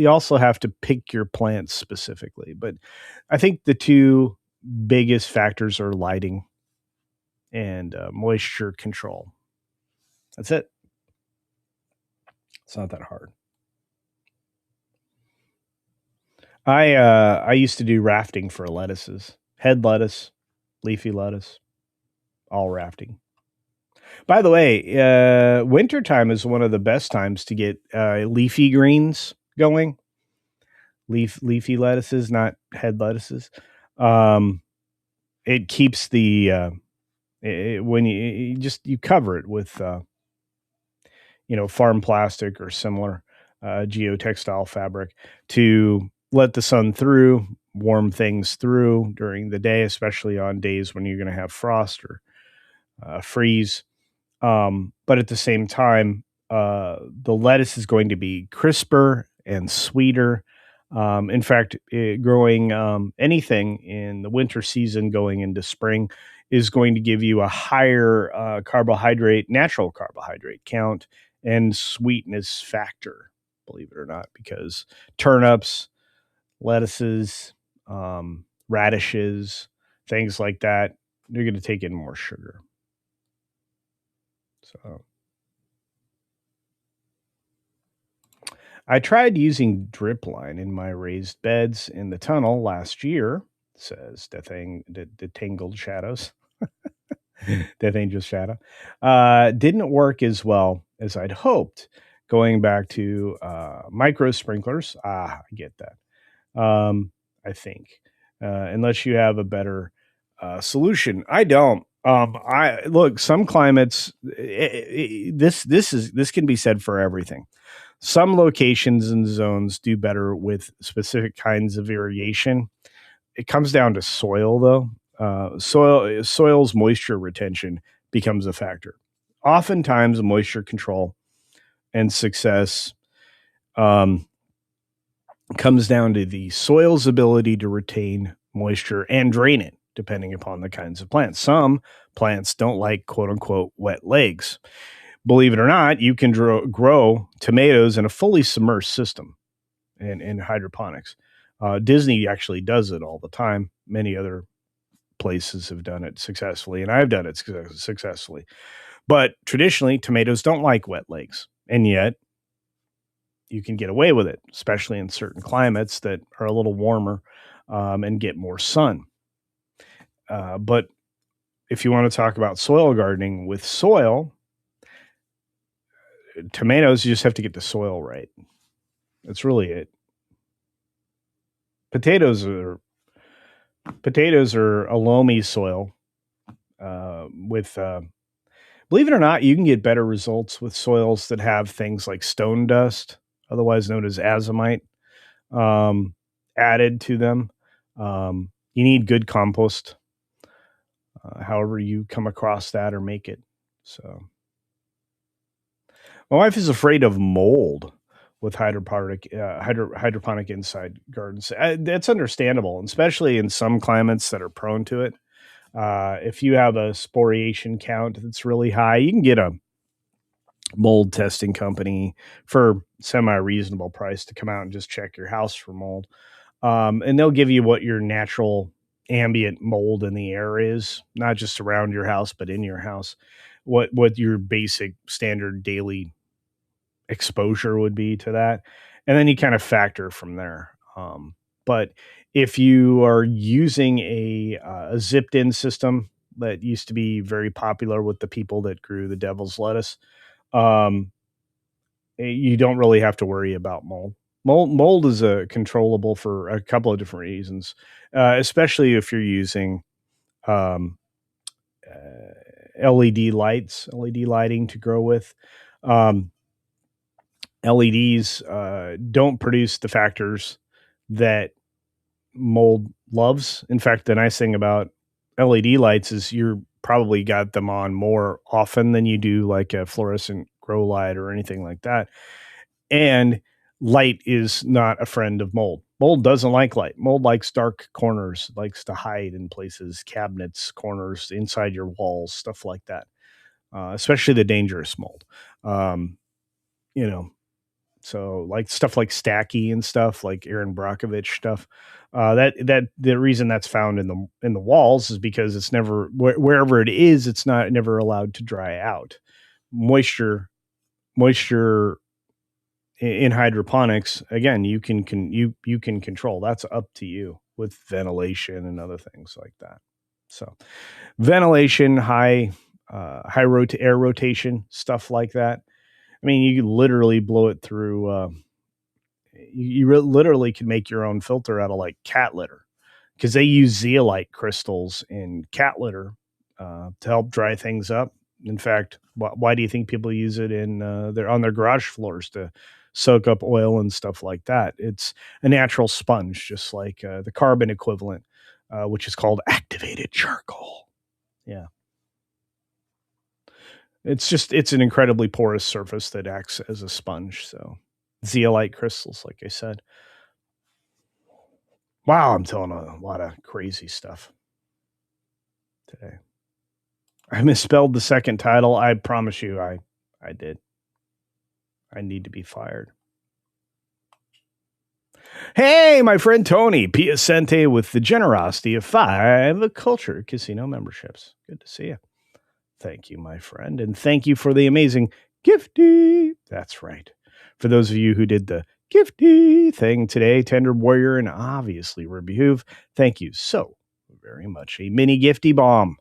also have to pick your plants specifically, but I think the two biggest factors are lighting and moisture control. That's it. It's not that hard. I used to do rafting for lettuces, head lettuce, leafy lettuce, all rafting. By the way, wintertime is one of the best times to get leafy greens going. Leafy lettuces, not head lettuces. Um, it keeps the when you cover it with farm plastic or similar geotextile fabric to let the sun through, warm things through during the day, especially on days when you're going to have frost or freeze. But at the same time, the lettuce is going to be crisper and sweeter. In fact, growing anything in the winter season going into spring is going to give you a higher natural carbohydrate count and sweetness factor, believe it or not, because turnips, lettuces, radishes, things like that, they're going to take in more sugar. So I tried using drip line in my raised beds in the tunnel last year, says the Tangled Shadows. Death Angel Shadow. Didn't work as well as I'd hoped. Going back to micro sprinklers. I get that. I think. Unless you have a better solution. I don't. I look, some climates this can be said for everything. Some locations and zones do better with specific kinds of irrigation. It comes down to soil, though. Soil's moisture retention becomes a factor. Oftentimes, moisture control and success um, comes down to the soil's ability to retain moisture and drain it, depending upon the kinds of plants. Some plants don't like quote unquote wet legs. Believe it or not, you can grow tomatoes in a fully submerged system in hydroponics. Disney actually does it all the time. Many other places have done it successfully, and I've done it successfully. But traditionally, tomatoes don't like wet legs, and yet you can get away with it, especially in certain climates that are a little warmer and get more sun. But if you want to talk about soil gardening with soil, tomatoes, you just have to get the soil right. That's really it. Potatoes are a loamy soil with believe it or not, you can get better results with soils that have things like stone dust, otherwise known as azomite, added to them. You need good compost, however you come across that or make it. So my wife is afraid of mold with hydroponic inside gardens. That's understandable, especially in some climates that are prone to it. If you have a sporation count that's really high, you can get a mold testing company for semi-reasonable price to come out and just check your house for mold. And they'll give you what your natural ambient mold in the air is, not just around your house, but in your house. What your basic standard daily exposure would be to that. And then you kind of factor from there. But if you are using a zipped in system that used to be very popular with the people that grew the devil's lettuce, um, you don't really have to worry about mold. Mold is controllable for a couple of different reasons, especially if you're using um, LED lights, LED lighting to grow with. Um, LEDs don't produce the factors that mold loves. In fact, the nice thing about LED lights is you're probably got them on more often than you do like a fluorescent grow light or anything like that. And light is not a friend of mold. Mold doesn't like light. Mold likes dark corners, likes to hide in places, cabinets, corners, inside your walls, stuff like that. Especially the dangerous mold. Um, you know, so like stuff like Stacky and stuff like Aaron Brockovich stuff. That the reason that's found in the walls is because it's never wherever it is, it's not never allowed to dry out. Moisture in hydroponics, again, you can control. That's up to you with ventilation and other things like that. So ventilation, air rotation, stuff like that. I mean, you literally blow it through. Literally can make your own filter out of like cat litter because they use zeolite crystals in cat litter to help dry things up. In fact, why do you think people use it in on their garage floors to soak up oil and stuff like that? It's a natural sponge, just like the carbon equivalent, which is called activated charcoal. Yeah, it's an incredibly porous surface that acts as a sponge. So zeolite crystals, like I said. Wow, I'm telling a lot of crazy stuff today. I misspelled the second title. I promise you, I did. I need to be fired. Hey, my friend Tony Piacente with the generosity of 5 Culture Casino memberships. Good to see you. Thank you, my friend. And thank you for the amazing gifty. That's right. For those of you who did the gifty thing today, Tender Warrior and obviously Rebuve, thank you so very much. A mini gifty bomb,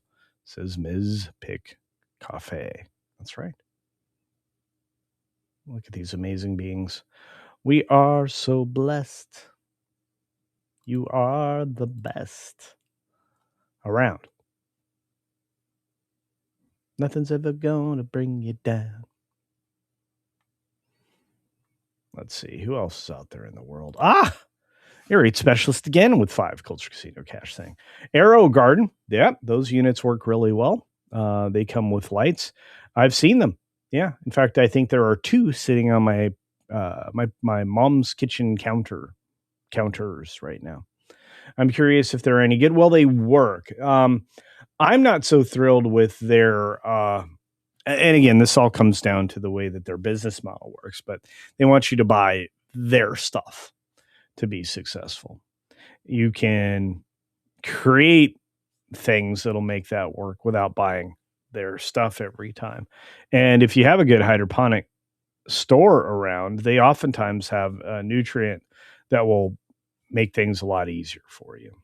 says Ms. Pick Cafe. That's right. Look at these amazing beings. We are so blessed. You are the best around. Nothing's ever going to bring you down. Let's see. Who else is out there in the world? Air Raid Specialist again with 5 Culture Casino cash thing. Arrow Garden. Yeah, those units work really well. They come with lights. I've seen them. Yeah. In fact, I think there are 2 sitting on my mom's kitchen counters right now. I'm curious if they're any good. Well, they work. I'm not so thrilled with their and again, this all comes down to the way that their business model works, but they want you to buy their stuff to be successful. You can create things that'll make that work without buying their stuff every time. And if you have a good hydroponic store around, they oftentimes have a nutrient that will make things a lot easier for you.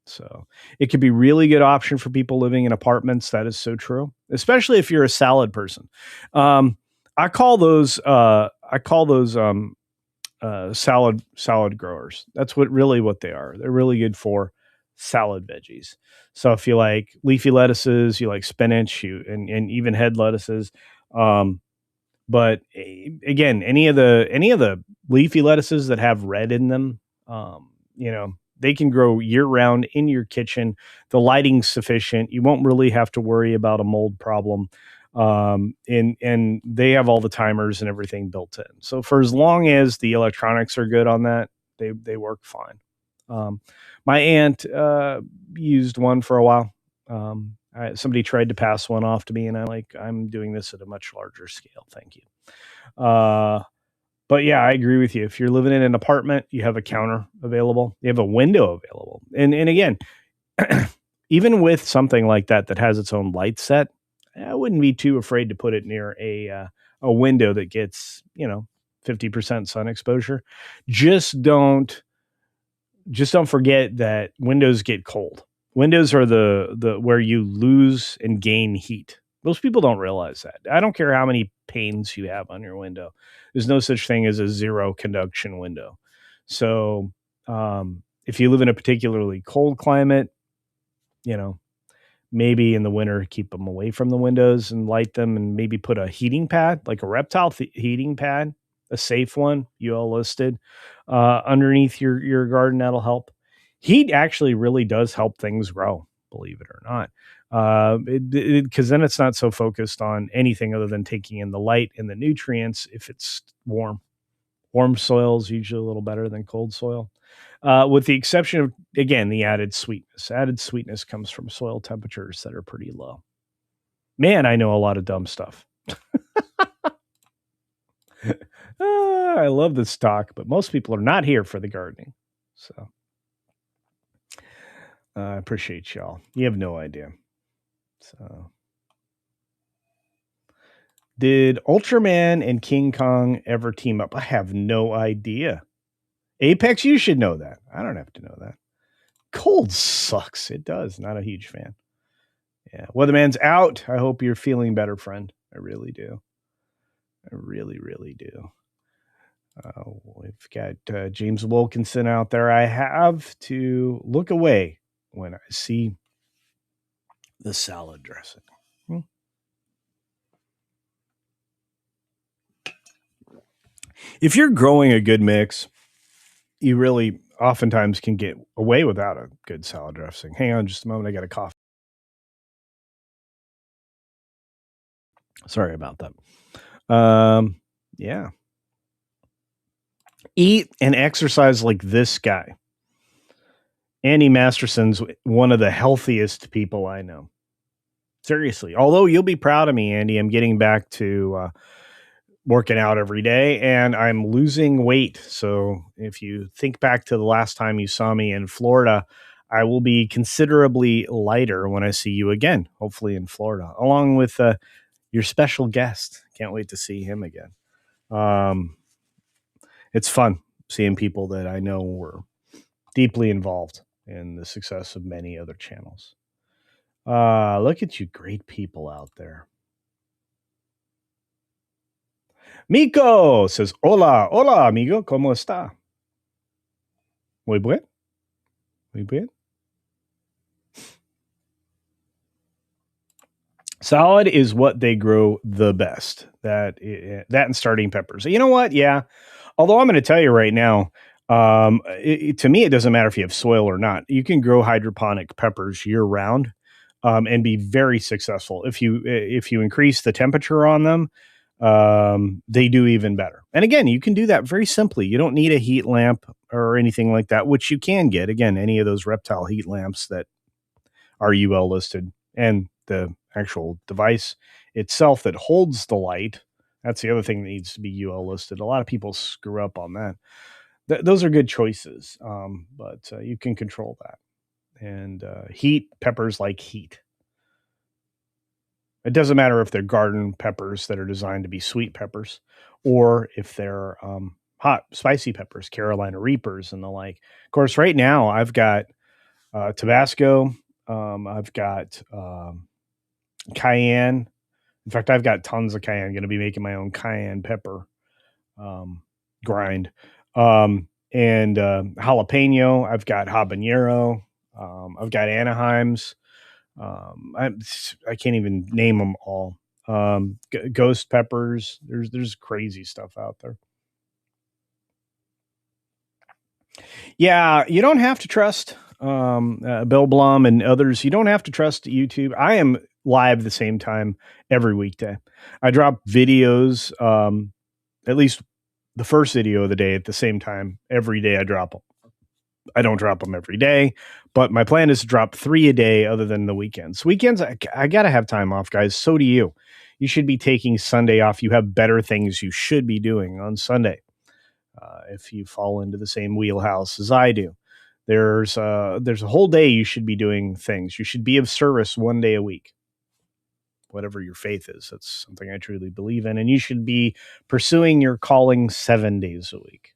So it could be really good option for people living in apartments. That is so true, especially if you're a salad person. I call those salad growers. That's what they are. They're really good for salad veggies. So if you like leafy lettuces, you like spinach, and even head lettuces. But again, any of the leafy lettuces that have red in them, They can grow year round in your kitchen. The lighting's sufficient. You won't really have to worry about a mold problem. And they have all the timers and everything built in. So for as long as the electronics are good on that, they work fine. My aunt used one for a while. Somebody tried to pass one off to me, and I'm doing this at a much larger scale. Thank you. But yeah, I agree with you. If you're living in an apartment, you have a counter available, you have a window available. And again, even with something like that has its own light set, I wouldn't be too afraid to put it near a window that gets, 50% sun exposure. Just don't forget that windows get cold. Windows are the where you lose and gain heat. Most people don't realize that. I don't care how many panes you have on your window. There's no such thing as a zero conduction window. So if you live in a particularly cold climate, maybe in the winter, keep them away from the windows and light them, and maybe put a heating pad, like a reptile heating pad, a safe one, UL listed, underneath your garden. That'll help. Heat actually really does help things grow, believe it or not. Because then it's not so focused on anything other than taking in the light and the nutrients. If it's warm soil is usually a little better than cold soil. With the exception of, again, the added sweetness. Added sweetness comes from soil temperatures that are pretty low. Man, I know a lot of dumb stuff. I love this talk, but most people are not here for the gardening. So I appreciate y'all. You have no idea. So, did Ultraman and King Kong ever team up? I have no idea. Apex, you should know that. I don't have to know that. Cold sucks. It does. Not a huge fan. Yeah. Weatherman's out. I hope you're feeling better, friend. I really do. I really, really do. We've got James Wilkinson out there. I have to look away when I see the salad dressing. If you're growing a good mix, you really oftentimes can get away without a good salad dressing. Hang on just a moment. I got a cough. Sorry about that. Yeah. Eat and exercise like this guy. Andy Masterson's one of the healthiest people I know. Seriously. Although you'll be proud of me, Andy, I'm getting back to working out every day, and I'm losing weight. So if you think back to the last time you saw me in Florida, I will be considerably lighter when I see you again, hopefully in Florida, along with your special guest. Can't wait to see him again. It's fun seeing people that I know were deeply involved in the success of many other channels. Look at you great people out there. Miko says, hola, amigo, ¿cómo está? Muy bien. Muy bien. Salad is what they grow the best. That and starting peppers. You know what? Yeah. Although I'm going to tell you right now, to me, it doesn't matter if you have soil or not. You can grow hydroponic peppers year round, and be very successful. If you increase the temperature on them, they do even better. And again, you can do that very simply. You don't need a heat lamp or anything like that, which you can get. Again, any of those reptile heat lamps that are UL listed, and the actual device itself that holds the light. That's the other thing that needs to be UL listed. A lot of people screw up on that. Those are good choices, but you can control that. And heat, peppers like heat. It doesn't matter if they're garden peppers that are designed to be sweet peppers, or if they're hot, spicy peppers, Carolina Reapers and the like. Of course, right now I've got Tabasco. I've got cayenne. In fact, I've got tons of cayenne. I'm going to be making my own cayenne pepper grind. And jalapeno. I've got habanero. I've got Anaheims. I can't even name them all. Ghost peppers. There's crazy stuff out there. Yeah, you don't have to trust Bill Blum and others. You don't have to trust YouTube. I am live the same time every weekday. I drop videos, at least the first video of the day at the same time every day. I drop them. I don't drop them every day, but my plan is to drop 3 a day other than the weekends. Weekends, I got to have time off, guys. So do you. You should be taking Sunday off. You have better things you should be doing on Sunday if you fall into the same wheelhouse as I do. There's a whole day you should be doing things. You should be of service 1 day a week, whatever your faith is. That's something I truly believe in. And you should be pursuing your calling 7 days a week.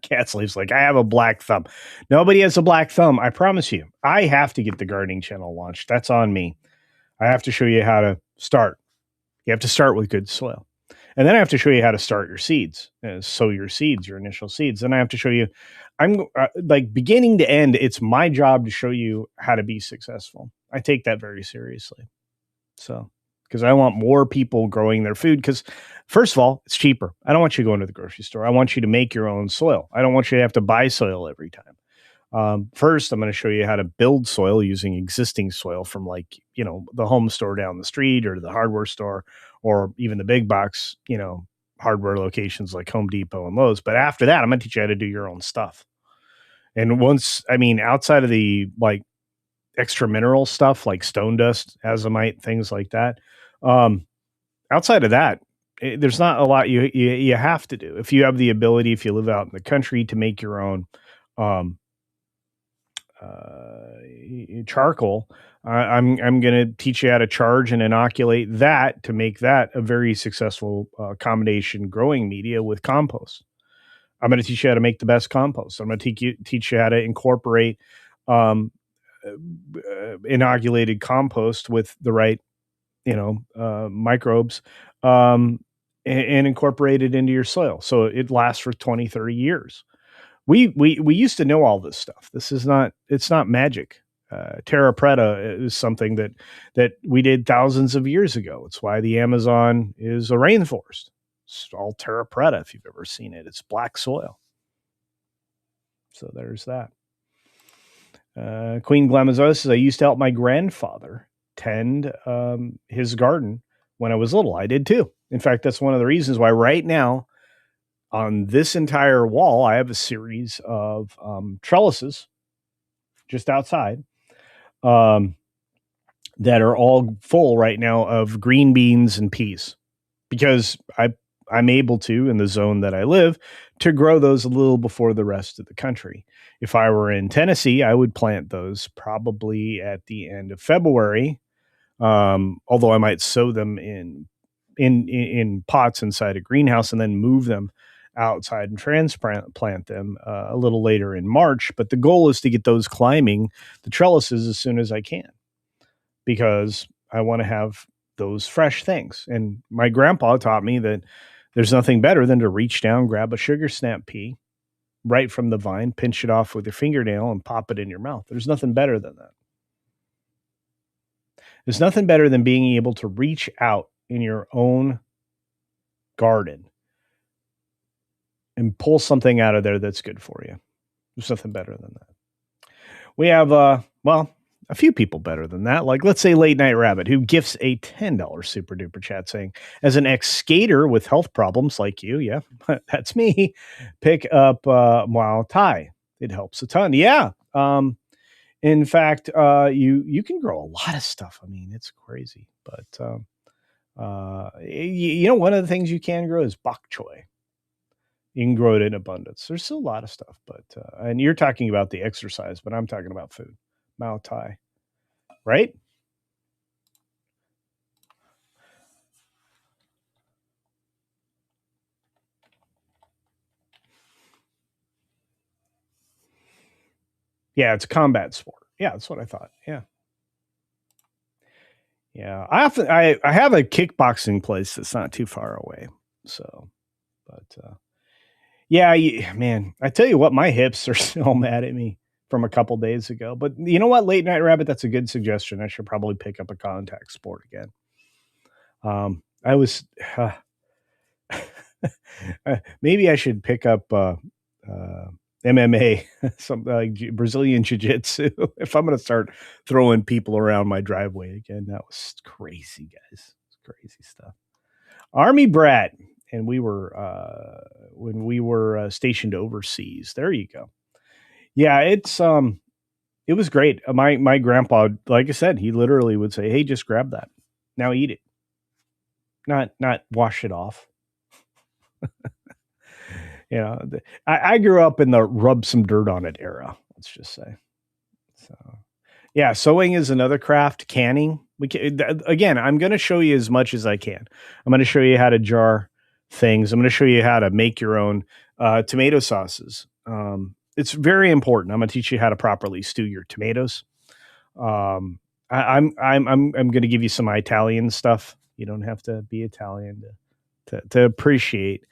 Cat Sleeves like, I have a black thumb. Nobody has a black thumb. I promise you. I have to get the gardening channel launched. That's on me. I have to show you how to start. You have to start with good soil. And then I have to show you how to start your seeds, sow your seeds, your initial seeds. Then I have to show you, I'm like beginning to end, it's my job to show you how to be successful. I take that very seriously. So, because I want more people growing their food. Because, first of all, it's cheaper. I don't want you going to the grocery store. I want you to make your own soil. I don't want you to have to buy soil every time. First, I'm going to show you how to build soil using existing soil from, like, the home store down the street or the hardware store or even the big box, hardware locations like Home Depot and Lowe's. But after that, I'm going to teach you how to do your own stuff. And outside of the like extra mineral stuff like stone dust, azomite, things like that. Outside of that, there's not a lot you have to do. If you have the ability, if you live out in the country, to make your own charcoal, I'm going to teach you how to charge and inoculate that to make that a very successful combination growing media with compost. I'm going to teach you how to make the best compost. I'm going to teach you how to incorporate inoculated compost with the right, microbes, and incorporate it into your soil so it lasts for 20, 30 years. We used to know all this stuff. It's not magic. Terra preta is something that we did thousands of years ago. It's why the Amazon is a rainforest. It's all terra preta. If you've ever seen it, it's black soil. So there's that. Queen Glamazoa says, I used to help my grandfather tend his garden when I was little. I did too. In fact, that's one of the reasons why right now on this entire wall, I have a series of trellises just outside that are all full right now of green beans and peas because I'm able to, in the zone that I live, to grow those a little before the rest of the country. If I were in Tennessee, I would plant those probably at the end of February, although I might sow them in pots inside a greenhouse and then move them outside and transplant them a little later in March. But the goal is to get those climbing the trellises as soon as I can because I want to have those fresh things. And my grandpa taught me that there's nothing better than to reach down, grab a sugar snap pea right from the vine, pinch it off with your fingernail and pop it in your mouth. There's nothing better than that. There's nothing better than being able to reach out in your own garden and pull something out of there that's good for you. There's nothing better than that. We have, a few people better than that. Like, let's say Late Night Rabbit, who gifts a $10 super duper chat saying, as an ex-skater with health problems like you, yeah, that's me, pick up Muay Thai. It helps a ton. Yeah. In fact, you can grow a lot of stuff. I mean, it's crazy. But, one of the things you can grow is bok choy. You can grow it in abundance. There's still a lot of stuff, but and you're talking about the exercise, but I'm talking about food. Muay Thai, right? Yeah, it's a combat sport. Yeah, that's what I thought. Yeah. Yeah. I have a kickboxing place that's not too far away. So, but yeah, man, I tell you what, my hips are still mad at me from a couple days ago. But you know what, Late Night Rabbit, that's a good suggestion. I should probably pick up a contact sport again. I was maybe I should pick up MMA, something like Brazilian Jiu-Jitsu. If I'm going to start throwing people around my driveway again, that was crazy, guys. It's crazy stuff. Army brat, and we were when we were stationed overseas. There you go. Yeah, it was great. My grandpa, like I said, he literally would say, "Hey, just grab that. Now eat it. Not wash it off." I grew up in the rub some dirt on it era. Let's just say. So, yeah, sewing is another craft. Canning, again. I'm going to show you as much as I can. I'm going to show you how to jar things. I'm going to show you how to make your own tomato sauces. It's very important. I'm going to teach you how to properly stew your tomatoes. I'm going to give you some Italian stuff. You don't have to be Italian to appreciate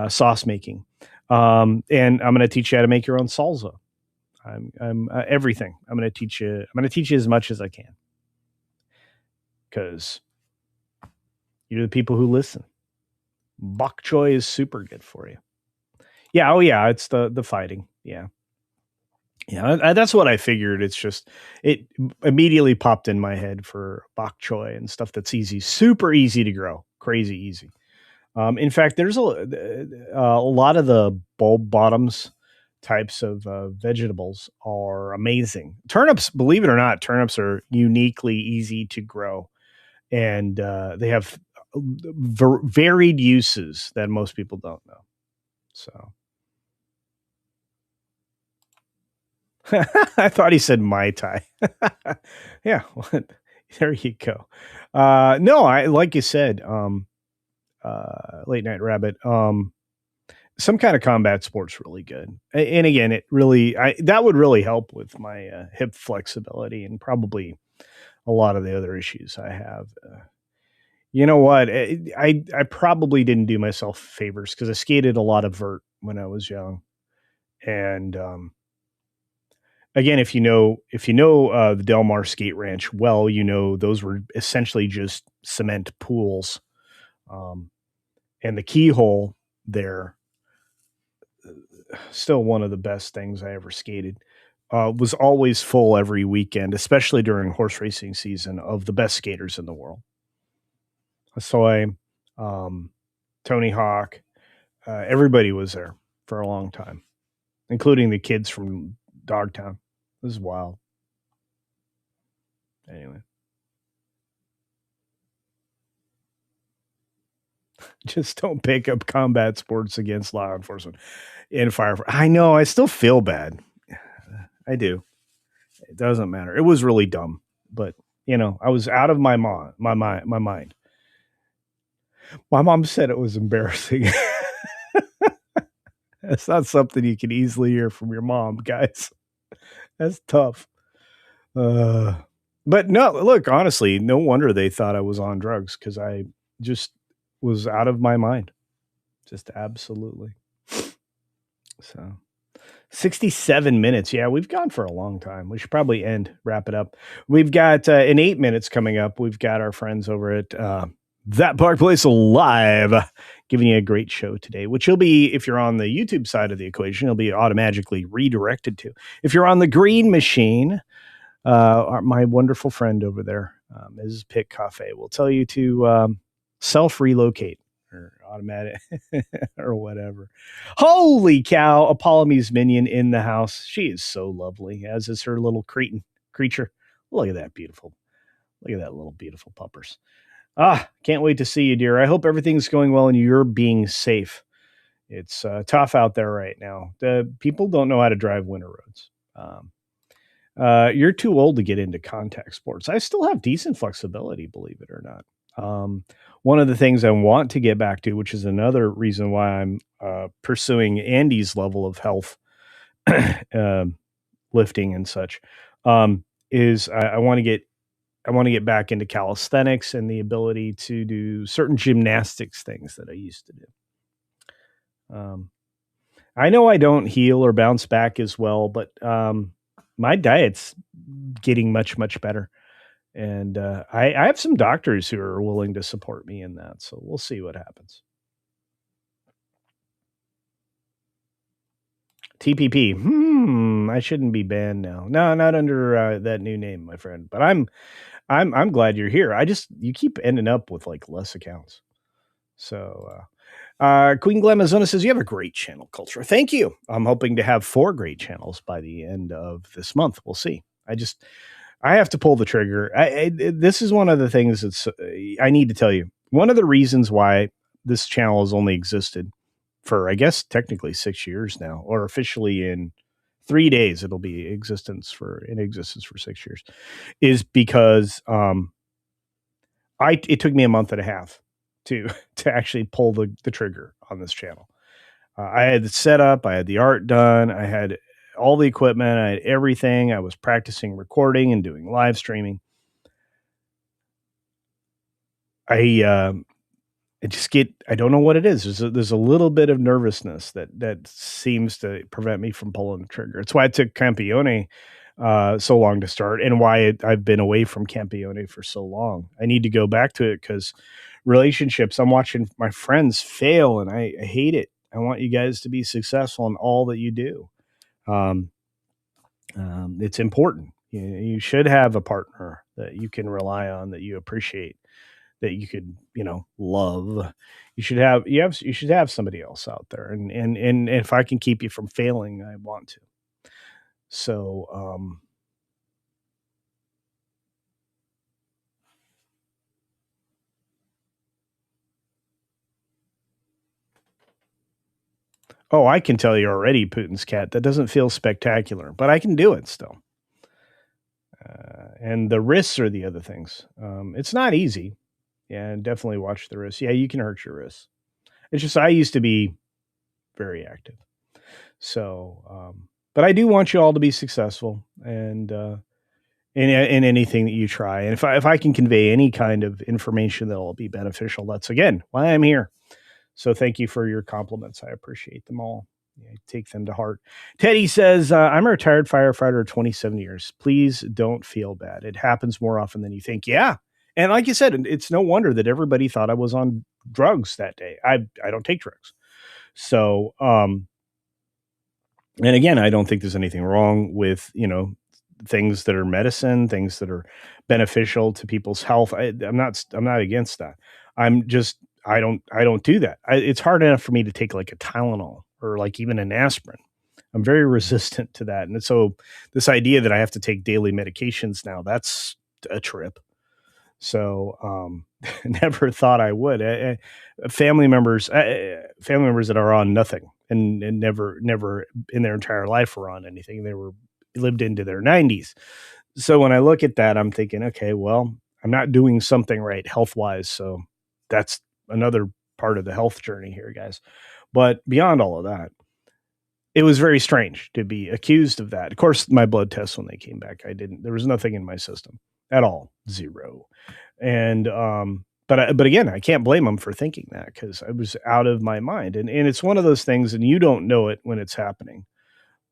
sauce making. And I'm going to teach you how to make your own salsa. I'm everything. I'm going to teach you. I'm going to teach you as much as I can because you're the people who listen. Bok choy is super good for you. Yeah. Oh yeah. It's the fighting. Yeah. Yeah, that's what I figured. It's just it immediately popped in my head for bok choy and stuff that's easy, super easy to grow, crazy easy. In fact, there's a lot of the bulb bottoms types of vegetables are amazing. Turnips, believe it or not, turnips are uniquely easy to grow, and they have varied uses that most people don't know. So. I thought he said Mai Tai. Yeah, there you go. No, I like you said, Late Night Rabbit. Some kind of combat sport's really good, and again, that would really help with my hip flexibility and probably a lot of the other issues I have. You know what? I probably didn't do myself favors because I skated a lot of vert when I was young, and again, if you know the Del Mar Skate Ranch well, those were essentially just cement pools, um, and the keyhole there, still one of the best things I ever skated, was always full every weekend, especially during horse racing season of the best skaters in the world. Soy, um, Tony Hawk, everybody was there for a long time, including the kids from Dogtown. This is wild. Anyway. Just don't pick up combat sports against law enforcement and fire. I know. I still feel bad. I do. It doesn't matter. It was really dumb, but I was out of my mind. My mind. My mom said it was embarrassing. That's not something you can easily hear from your mom, guys. That's tough. But no, look, honestly, no wonder they thought I was on drugs because I just was out of my mind. Just absolutely. So 67 minutes. Yeah, we've gone for a long time. We should probably wrap it up. We've got in 8 minutes coming up, we've got our friends over at That Park Place Live giving you a great show today, which you'll be, if you're on the YouTube side of the equation, you'll be automatically redirected to. If you're on the Green Machine, my wonderful friend over there, Mrs. Pitt Cafe, will tell you to self-relocate or automatic or whatever. Holy cow, a Polynesian minion in the house. She is so lovely, as is her little cretin creature. Look at that beautiful. Look at that little beautiful puppers. Can't wait to see you, dear. I hope everything's going well and you're being safe. It's tough out there right now. The people don't know how to drive winter roads. You're too old to get into contact sports. I still have decent flexibility, believe it or not. One of the things I want to get back to, which is another reason why I'm pursuing Andy's level of health, lifting and such, is I want to get back into calisthenics and the ability to do certain gymnastics things that I used to do. I know I don't heal or bounce back as well, but my diet's getting much, much better. And I have some doctors who are willing to support me in that. So we'll see what happens. TPP. I shouldn't be banned now. No, not under that new name, my friend. But I'm glad you're here. You keep ending up with like less accounts. So Queen Glamazona says you have a great channel, Culture. Thank you. I'm hoping to have 4 great channels by the end of this month. We'll see. I have to pull the trigger. This is one of the things that's I need to tell you. One of the reasons why this channel has only existed for, I guess, technically 6 years now, or officially in 3 days, it'll be in existence for 6 years, is because it took me a month and a half to to actually pull the trigger on this channel. I had the setup, I had the art done, I had all the equipment, I had everything. I was practicing recording and doing live streaming. I don't know what it is. There's a little bit of nervousness that seems to prevent me from pulling the trigger. It's why it took Campione so long to start, and why I've been away from Campione for so long. I need to go back to it because relationships. I'm watching my friends fail, and I hate it. I want you guys to be successful in all that you do. Um, it's important. You should have a partner that you can rely on, that you appreciate, that you could, love. You should have somebody else out there. And if I can keep you from failing, I want to. So, oh, I can tell you already, Putin's cat, that doesn't feel spectacular, but I can do it still. And the risks are the other things. It's not easy. Yeah, definitely watch the wrists. Yeah, you can hurt your wrists. It's just I used to be very active. So, but I do want you all to be successful, and in anything that you try. And if I can convey any kind of information that will be beneficial, that's again why I'm here. So thank you for your compliments. I appreciate them all. I take them to heart. Teddy says, I'm a retired firefighter of 27 years. Please don't feel bad. It happens more often than you think. Yeah. And like you said, it's no wonder that everybody thought I was on drugs that day. I don't take drugs. So, and again, I don't think there's anything wrong with, things that are medicine, things that are beneficial to people's health. I'm not against that. I'm just, I don't do that. It's hard enough for me to take like a Tylenol or like even an aspirin. I'm very resistant to that. And so this idea that I have to take daily medications now, that's a trip. So, never thought I would. Family members that are on nothing and never in their entire life were on anything. They were lived into their 90s. So when I look at that, I'm thinking, okay, well, I'm not doing something right health wise. So that's another part of the health journey here, guys. But beyond all of that, it was very strange to be accused of that. Of course, my blood tests when they came back, there was nothing in my system at all, zero. And but again, I can't blame them for thinking that because I was out of my mind. And it's one of those things, and you don't know it when it's happening.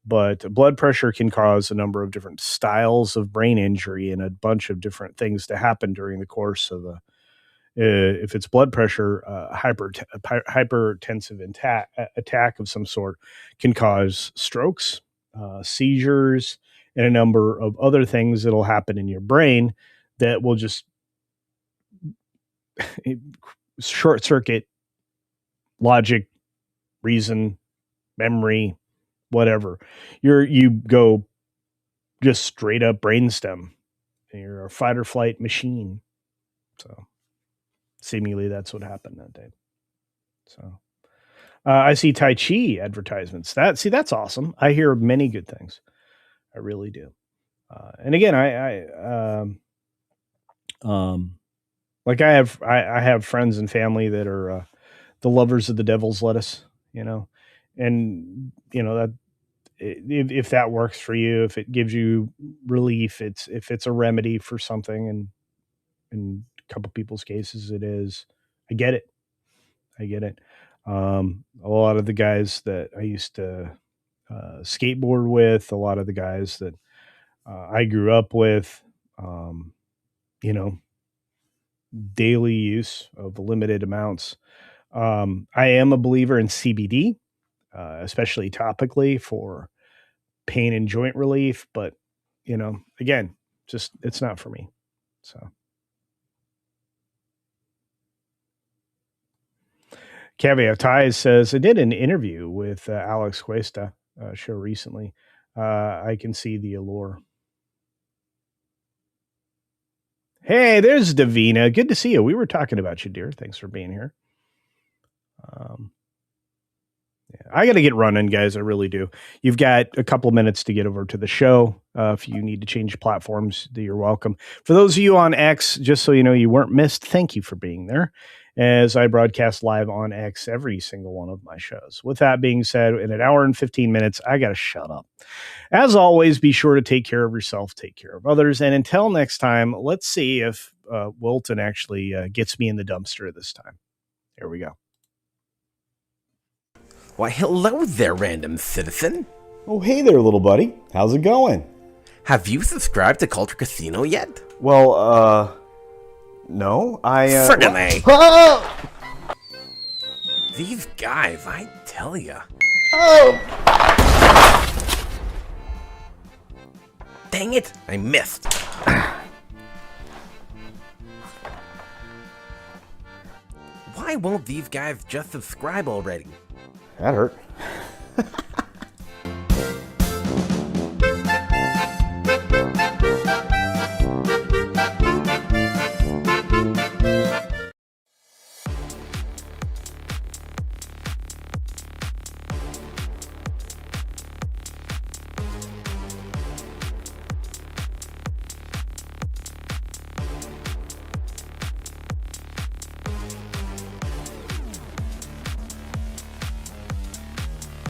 But blood pressure can cause a number of different styles of brain injury and a bunch of different things to happen during the course of if it's blood pressure, hypertensive attack of some sort can cause strokes, seizures, and a number of other things that'll happen in your brain that will just short circuit logic, reason, memory, whatever. You go just straight up brainstem. You're a fight or flight machine. So seemingly that's what happened that day. So I see Tai Chi advertisements. That's awesome. I hear many good things. I really do. And again, like I have friends and family that are the lovers of the devil's lettuce, and that if that works for you, if it gives you relief, if it's a remedy for something, and in a couple people's cases, it is. I get it. I get it. A lot of the guys that I used to skateboard with, a lot of the guys that I grew up with, you know, daily use of limited amounts. I am a believer in CBD. especially topically for pain and joint relief. But, again, just it's not for me. So. Caveat Ties says, I did an interview with Alex Cuesta show recently. I can see the allure. Hey, there's Davina. Good to see you. We were talking about you, dear. Thanks for being here. I got to get running, guys. I really do. You've got a couple minutes to get over to the show. If you need to change platforms, you're welcome. For those of you on X, just so you know you weren't missed, thank you for being there, as I broadcast live on X every single one of my shows. With that being said, in an hour and 15 minutes, I got to shut up. As always, be sure to take care of yourself, take care of others. And until next time, let's see if Wilton actually gets me in the dumpster this time. Here we go. Why, hello there, random citizen. Oh, hey there, little buddy. How's it going? Have you subscribed to CultureCasino yet? Well, no. Friggin' Oh! These guys, I tell ya. Oh! Dang it, I missed. Why won't these guys just subscribe already? That hurt.